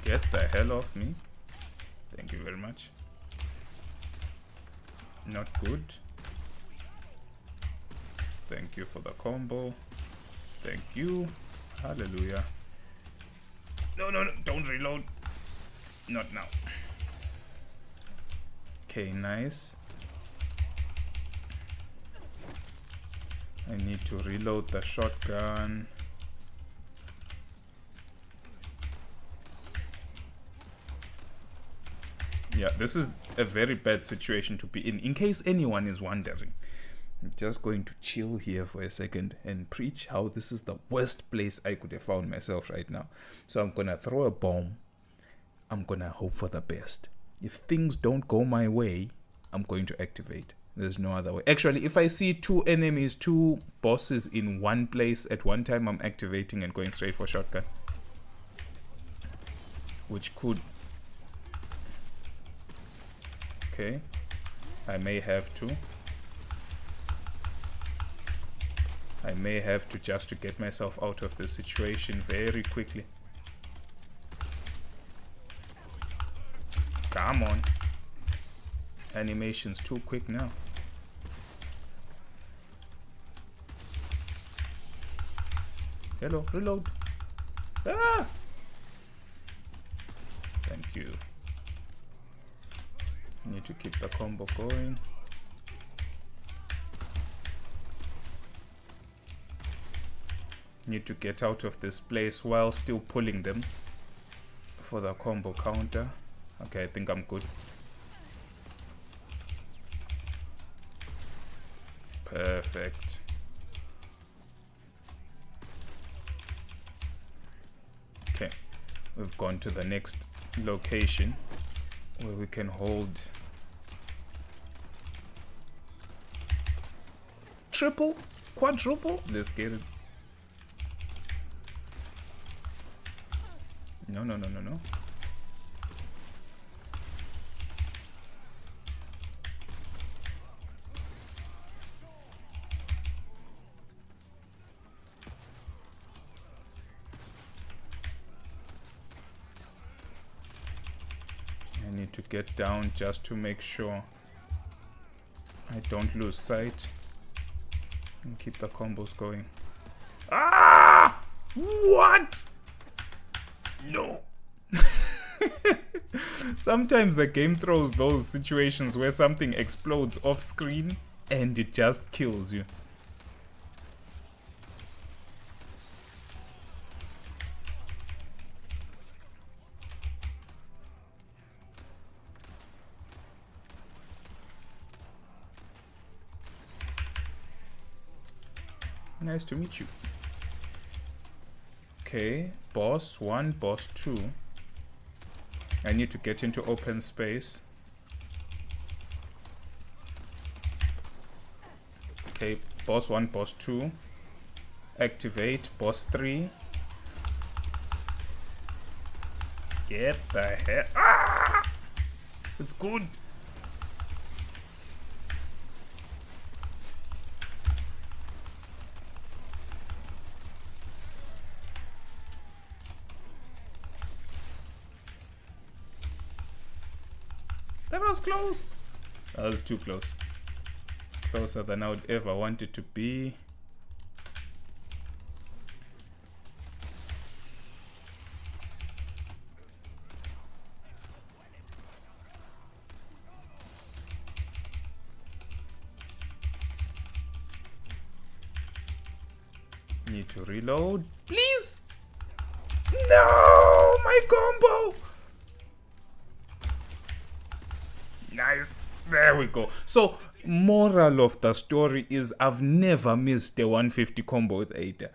Get the hell off me. Thank you very much. Not good. Thank you for the combo. Thank you. Hallelujah. No, no, no. Don't reload. Not now. Okay, nice. I need to reload the shotgun. Yeah, this is a very bad situation to be in. In case anyone is wondering, I'm just going to chill here for a second and preach how this is the worst place I could have found myself right now. So I'm gonna throw a bomb. I'm gonna hope for the best. If things don't go my way, I'm going to activate. There's no other way. Actually, if I see two enemies, two bosses in one place at one time, I'm activating and going straight for shotgun. Which could... Okay, I may have to. I may have to just to get myself out of the situation very quickly. Come on. Animation's too quick now. Hello, reload. Ah! Thank you. Need to keep the combo going. Need to get out of this place while still pulling them for the combo counter. Okay, I think I'm good. Perfect. Okay, we've gone to the next location where we can hold triple, quadruple. Let's get it. No. I need to get down just to make sure I don't lose sight and keep the combos going. Ah! What? No. Sometimes the game throws those situations where something explodes off screen and it just kills you. Nice to meet you. Okay, boss 1, boss 2. I need to get into open space. Okay, boss 1, boss 2. Activate boss 3. Get the hell. Ah! It's good. That was close. That was too close. Closer than I would ever want it to be. Need to reload, please. No, my combo. Nice. There we go. So, moral of the story is I've never missed a 150 combo with Ada.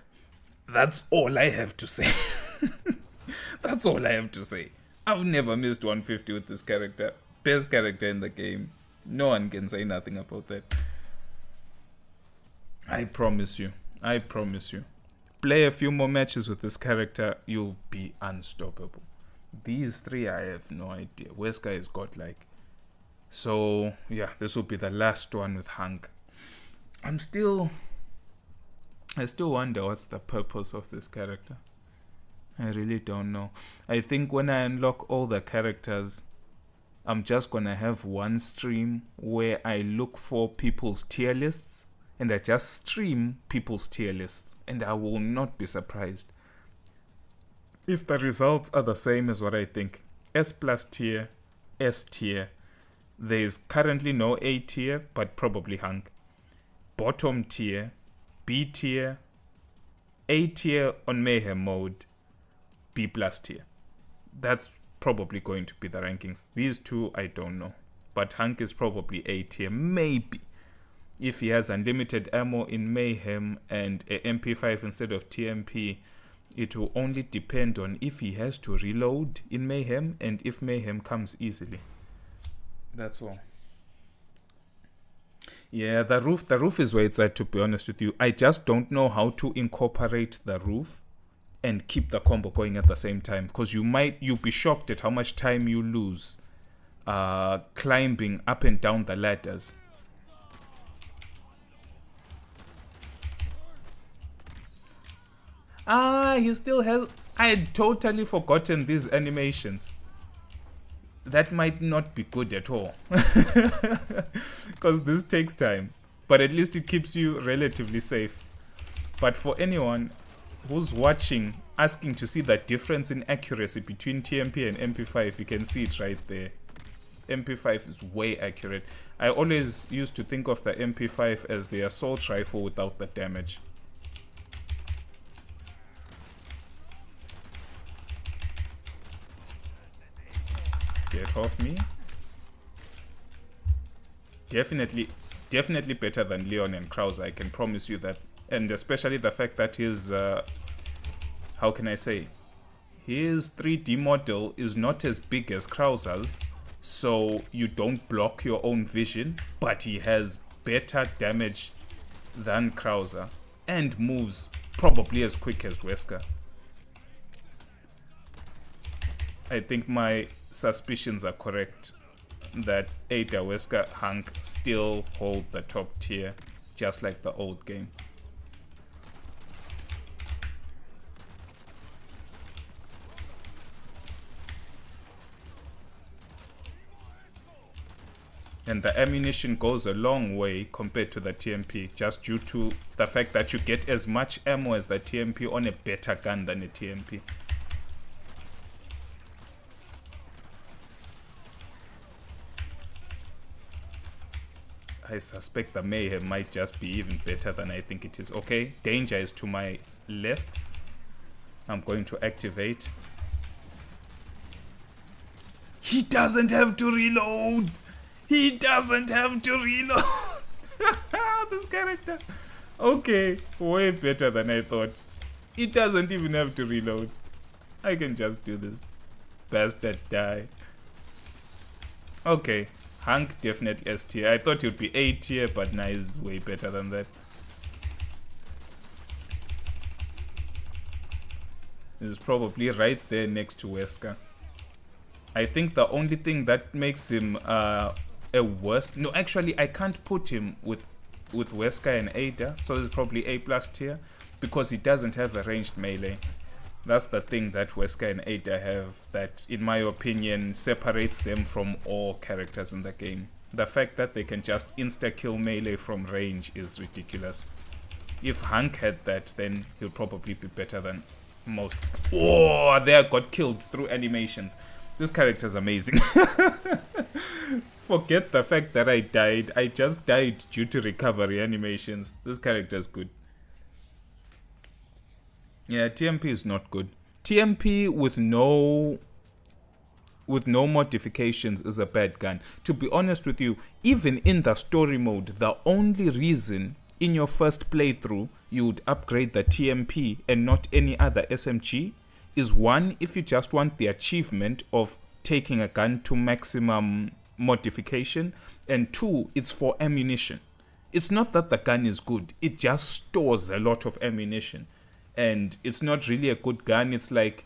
That's all I have to say. That's all I have to say. I've never missed 150 with this character. Best character in the game. No one can say nothing about that. I promise you. I promise you. Play a few more matches with this character, you'll be unstoppable. These three, I have no idea. Wesker is godlike. So, yeah, this will be the last one with Hank. I still wonder what's the purpose of this character. I really don't know. I think when I unlock all the characters, I'm just gonna have one stream where I look for people's tier lists and I just stream people's tier lists, and I will not be surprised if the results are the same as what I think. S plus tier, S tier. There is currently no A tier, but probably Hank. Bottom tier, B tier, A tier on Mayhem mode, B plus tier. That's probably going to be the rankings. These two, I don't know. But Hank is probably A tier, maybe. If he has unlimited ammo in Mayhem and a MP5 instead of TMP, it will only depend on if he has to reload in Mayhem and if Mayhem comes easily. That's all. Yeah, the roof is where it's at, to be honest with you. I just don't know how to incorporate the roof and keep the combo going at the same time, because you'll be shocked at how much time you lose climbing up and down the ladders. He still has... I had totally forgotten these animations. That might not be good at all. Because this takes time. But at least it keeps you relatively safe. But for anyone who's watching, asking to see the difference in accuracy between TMP and MP5, you can see it right there. MP5 is way accurate. I always used to think of the MP5 as the assault rifle without the damage. Get off me. Definitely better than Leon and Krauser, I can promise you that. And especially the fact that his, how can I say, his 3D model is not as big as Krauser's, so you don't block your own vision, but he has better damage than Krauser and moves probably as quick as Wesker. I think my suspicions are correct that Ada, Wesker, Hank still hold the top tier, just like the old game. And the ammunition goes a long way compared to the TMP, just due to the fact that you get as much ammo as the TMP on a better gun than a TMP. I suspect the Mayhem might just be even better than I think it is. Okay, danger is to my left. I'm going to activate. He doesn't have to reload! He doesn't have to reload! This character. Okay, way better than I thought. He doesn't even have to reload. I can just do this. Bastard die. Okay. Hank definitely S tier. I thought it would be A tier, but nah, he's way better than that. He's probably right there next to Wesker. I think the only thing that makes him a worse... No, actually, I can't put him with Wesker and Ada, so he's probably A plus tier, because he doesn't have a ranged melee. That's the thing that Wesker and Ada have that, in my opinion, separates them from all characters in the game. The fact that they can just insta-kill melee from range is ridiculous. If Hank had that, then he'll probably be better than most. Oh, there, got killed through animations. This character's amazing. Forget the fact that I died. I just died due to recovery animations. This character's good. Yeah, TMP is not good. TMP with no modifications is a bad gun. To be honest with you, even in the story mode, the only reason in your first playthrough you would upgrade the TMP and not any other SMG is, one, if you just want the achievement of taking a gun to maximum modification, and two, it's for ammunition. It's not that the gun is good, it just stores a lot of ammunition. And it's not really a good gun. It's like,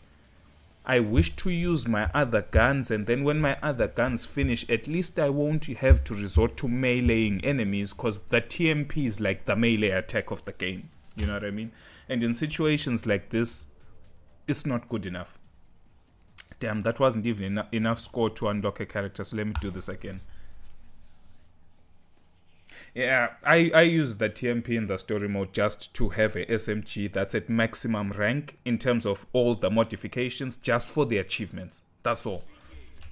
I wish to use my other guns, and then when my other guns finish, at least I won't have to resort to meleeing enemies, because the TMP is like the melee attack of the game. You know what I mean? And in situations like this, it's not good enough. Damn, that wasn't even enough score to unlock a character, so let me do this again. Yeah, I use the TMP in the story mode just to have a SMG that's at maximum rank in terms of all the modifications, just for the achievements. That's all.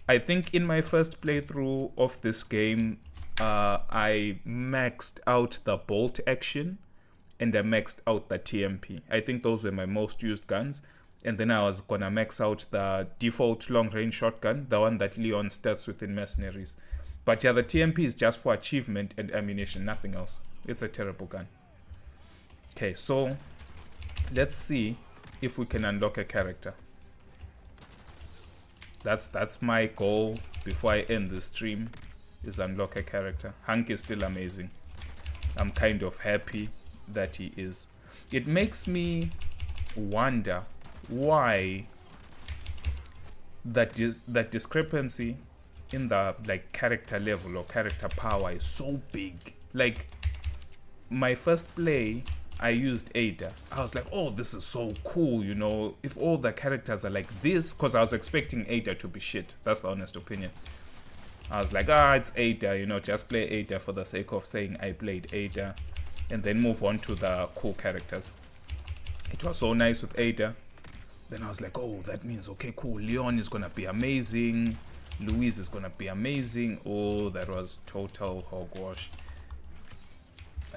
I think in my first playthrough of this game, I maxed out the bolt action and I maxed out the TMP. I think those were my most used guns. And then I was gonna max out the default long range shotgun, the one that Leon starts with in Mercenaries. But yeah, the TMP is just for achievement and ammunition, nothing else. It's a terrible gun. Okay, so let's see if we can unlock a character. That's my goal before I end the stream, is unlock a character. Hank is still amazing. I'm kind of happy that he is. It makes me wonder why that discrepancy in the like character level or character power is so big. Like, my first play, I used Ada. I was like, oh, this is so cool, you know, if all the characters are like this, because I was expecting Ada to be shit. That's the honest opinion. I was like, it's Ada, you know, just play Ada for the sake of saying I played Ada, and then move on to the cool characters. It was so nice with Ada. Then I was like, oh, that means, okay, cool, Leon is gonna be amazing, Louise is gonna be amazing. Oh, that was total hogwash.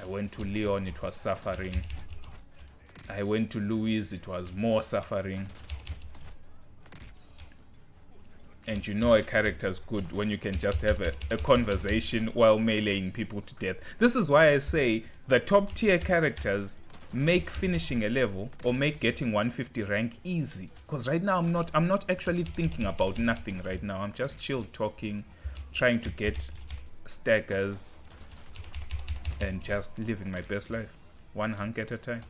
I went to Leon, it was suffering. I went to Louise, it was more suffering. And you know a character is good when you can just have a conversation while meleeing people to death. This is why I say the top tier characters make finishing a level or make getting 150 rank easy. Because right now I'm not actually thinking about nothing right now. I'm just chill talking, trying to get staggers and just living my best life. One hunk at a time.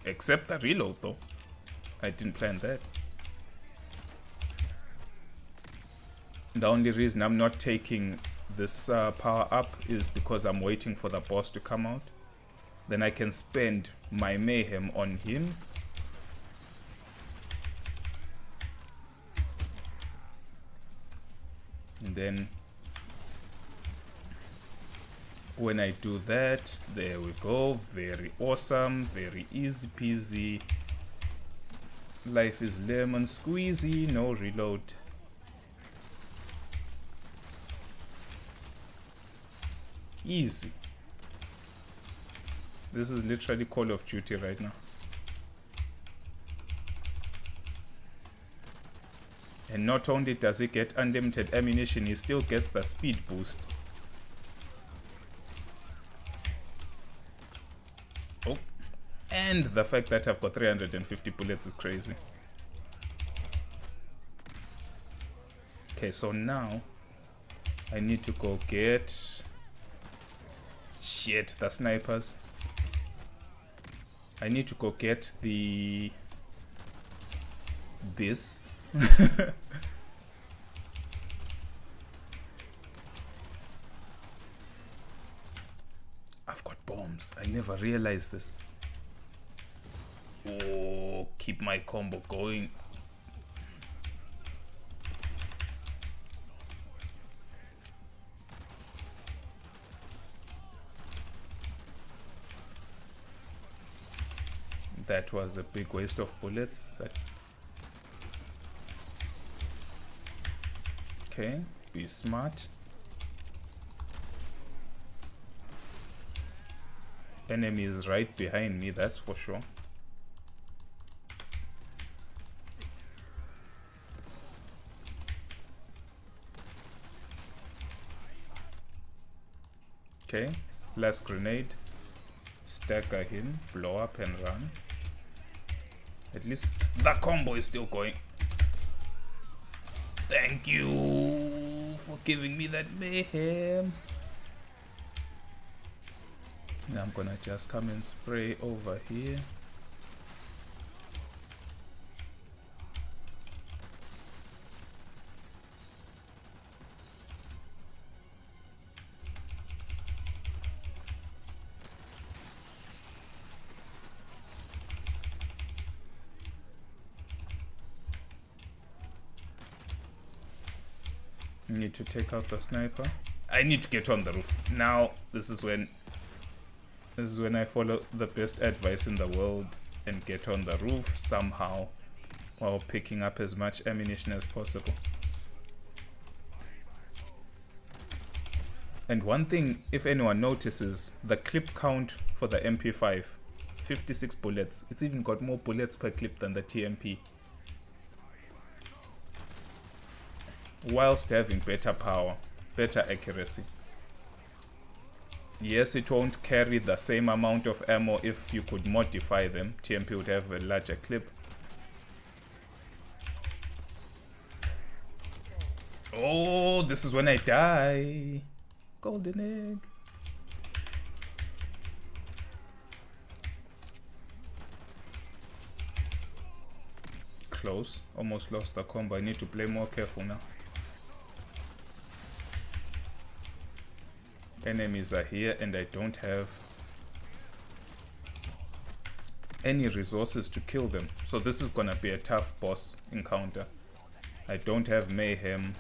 Except the reload though. I didn't plan that. The only reason I'm not taking this power up is because I'm waiting for the boss to come out. Then I can spend my mayhem on him. And then when I do that, there we go. Very awesome, very easy peasy. Life is lemon squeezy, no reload. Easy. This is literally Call of Duty right now. And not only does he get unlimited ammunition, he still gets the speed boost. Oh, and the fact that I've got 350 bullets is crazy. Okay, so now I need to go get the snipers. I need to go get this. I've got bombs. I never realized this. Oh, keep my combo going. That was a big waste of bullets. Okay, be smart. Enemy is right behind me, that's for sure. Okay, last grenade. Stagger him, blow up and run. At least the combo is still going. Thank you for giving me that mayhem. Now I'm gonna just come and spray over here. Need to take out the sniper. I need to get on the roof. Now this is when I follow the best advice in the world and get on the roof somehow while picking up as much ammunition as possible. And one thing, if anyone notices, the clip count for the MP5, 56 bullets. It's even got more bullets per clip than the TMP. Whilst having better power, better accuracy. Yes, it won't carry the same amount of ammo if you could modify them. TMP would have a larger clip. Oh, this is when I die. Golden egg. Close. Almost lost the combo. I need to play more careful now. Enemies are here and I don't have any resources to kill them. So this is gonna be a tough boss encounter. I don't have mayhem.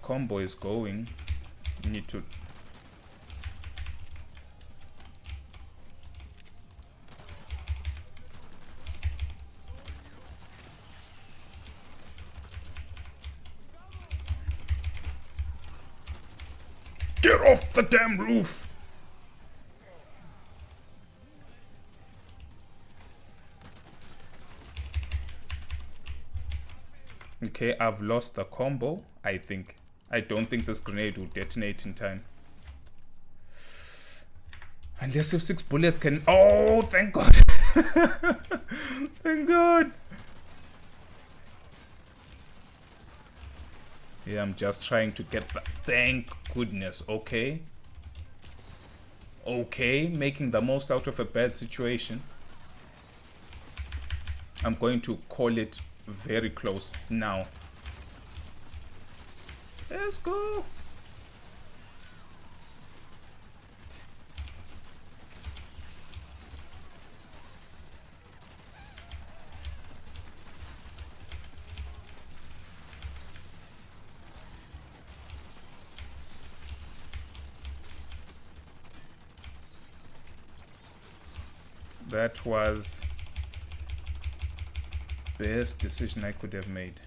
Combo is going. Need to Get off the damn roof! Okay, I've lost the combo, I think. I don't think this grenade will detonate in time. Unless your 6 bullets can... Oh, thank God! Thank God! Yeah, I'm just trying to get that. Thank goodness. Okay. Okay, making the most out of a bad situation. I'm going to call it very close now. Let's go. That was best decision I could have made.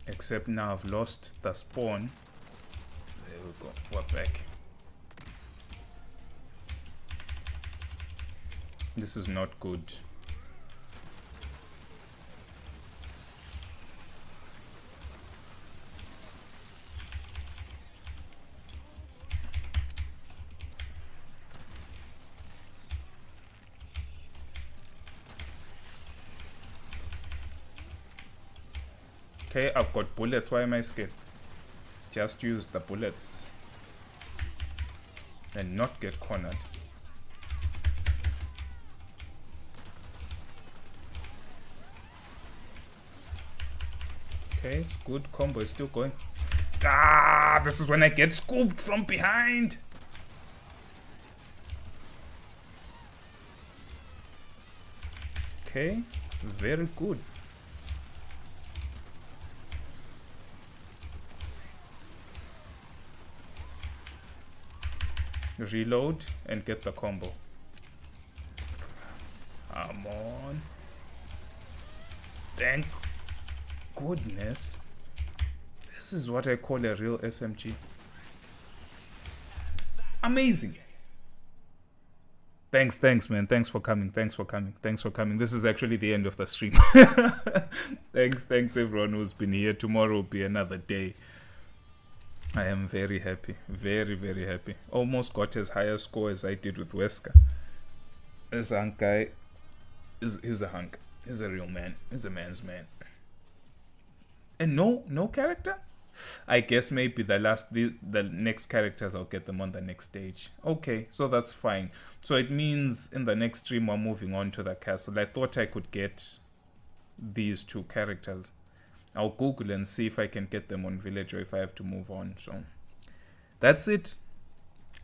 Except now I've lost the spawn. There we go. We're back. This is not good. Okay, I've got bullets. Why am I scared? Just use the bullets and not get cornered. Okay, it's good. Combo is still going. Ah, this is when I get scooped from behind. Okay, very good. Reload and get the combo. Come on. Thank goodness. This is what I call a real SMG. Amazing. Thanks, man. Thanks for coming. Thanks for coming. This is actually the end of the stream. Thanks everyone who's been here. Tomorrow will be another day. I am very happy. Very, very happy. Almost got as high a score as I did with Wesker. This hunk guy is a hunk. He's a real man. He's a man's man. And no character? I guess maybe the next characters, I'll get them on the next stage. Okay, so that's fine. So it means in the next stream we're moving on to the castle. I thought I could get these 2 characters. I'll Google and see if I can get them on village or if I have to move on. So that's it.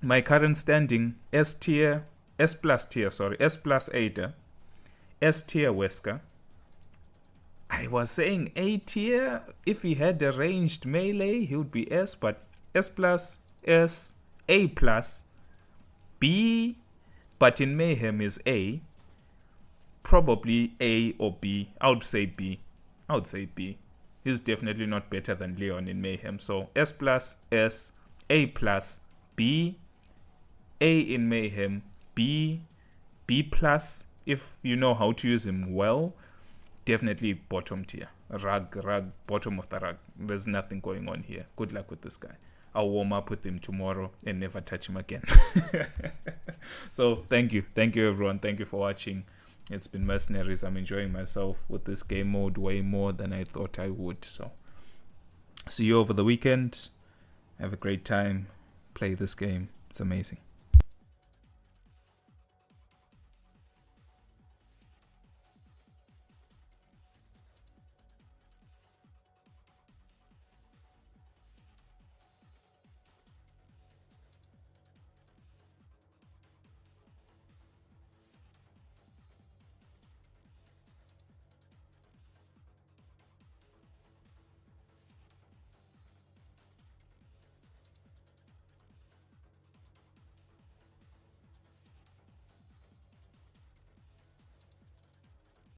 My current standing: S plus Ada, S tier Wesker. I was saying A tier. If he had a ranged melee, he would be S, but S plus, S, A plus, B, but in Mayhem is A. Probably A or B. I would say B. He's definitely not better than Leon in Mayhem. So S plus, S, A plus, B, A in Mayhem, B, B plus, if you know how to use him well. Definitely bottom tier. Rug, bottom of the rug. There's nothing going on here. Good luck with this guy. I'll warm up with him tomorrow and never touch him again. So thank you everyone. Thank you for watching. It's been Mercenaries. I'm enjoying myself with this game mode way more than I thought I would. So see you over the weekend. Have a great time. Play this game. It's amazing.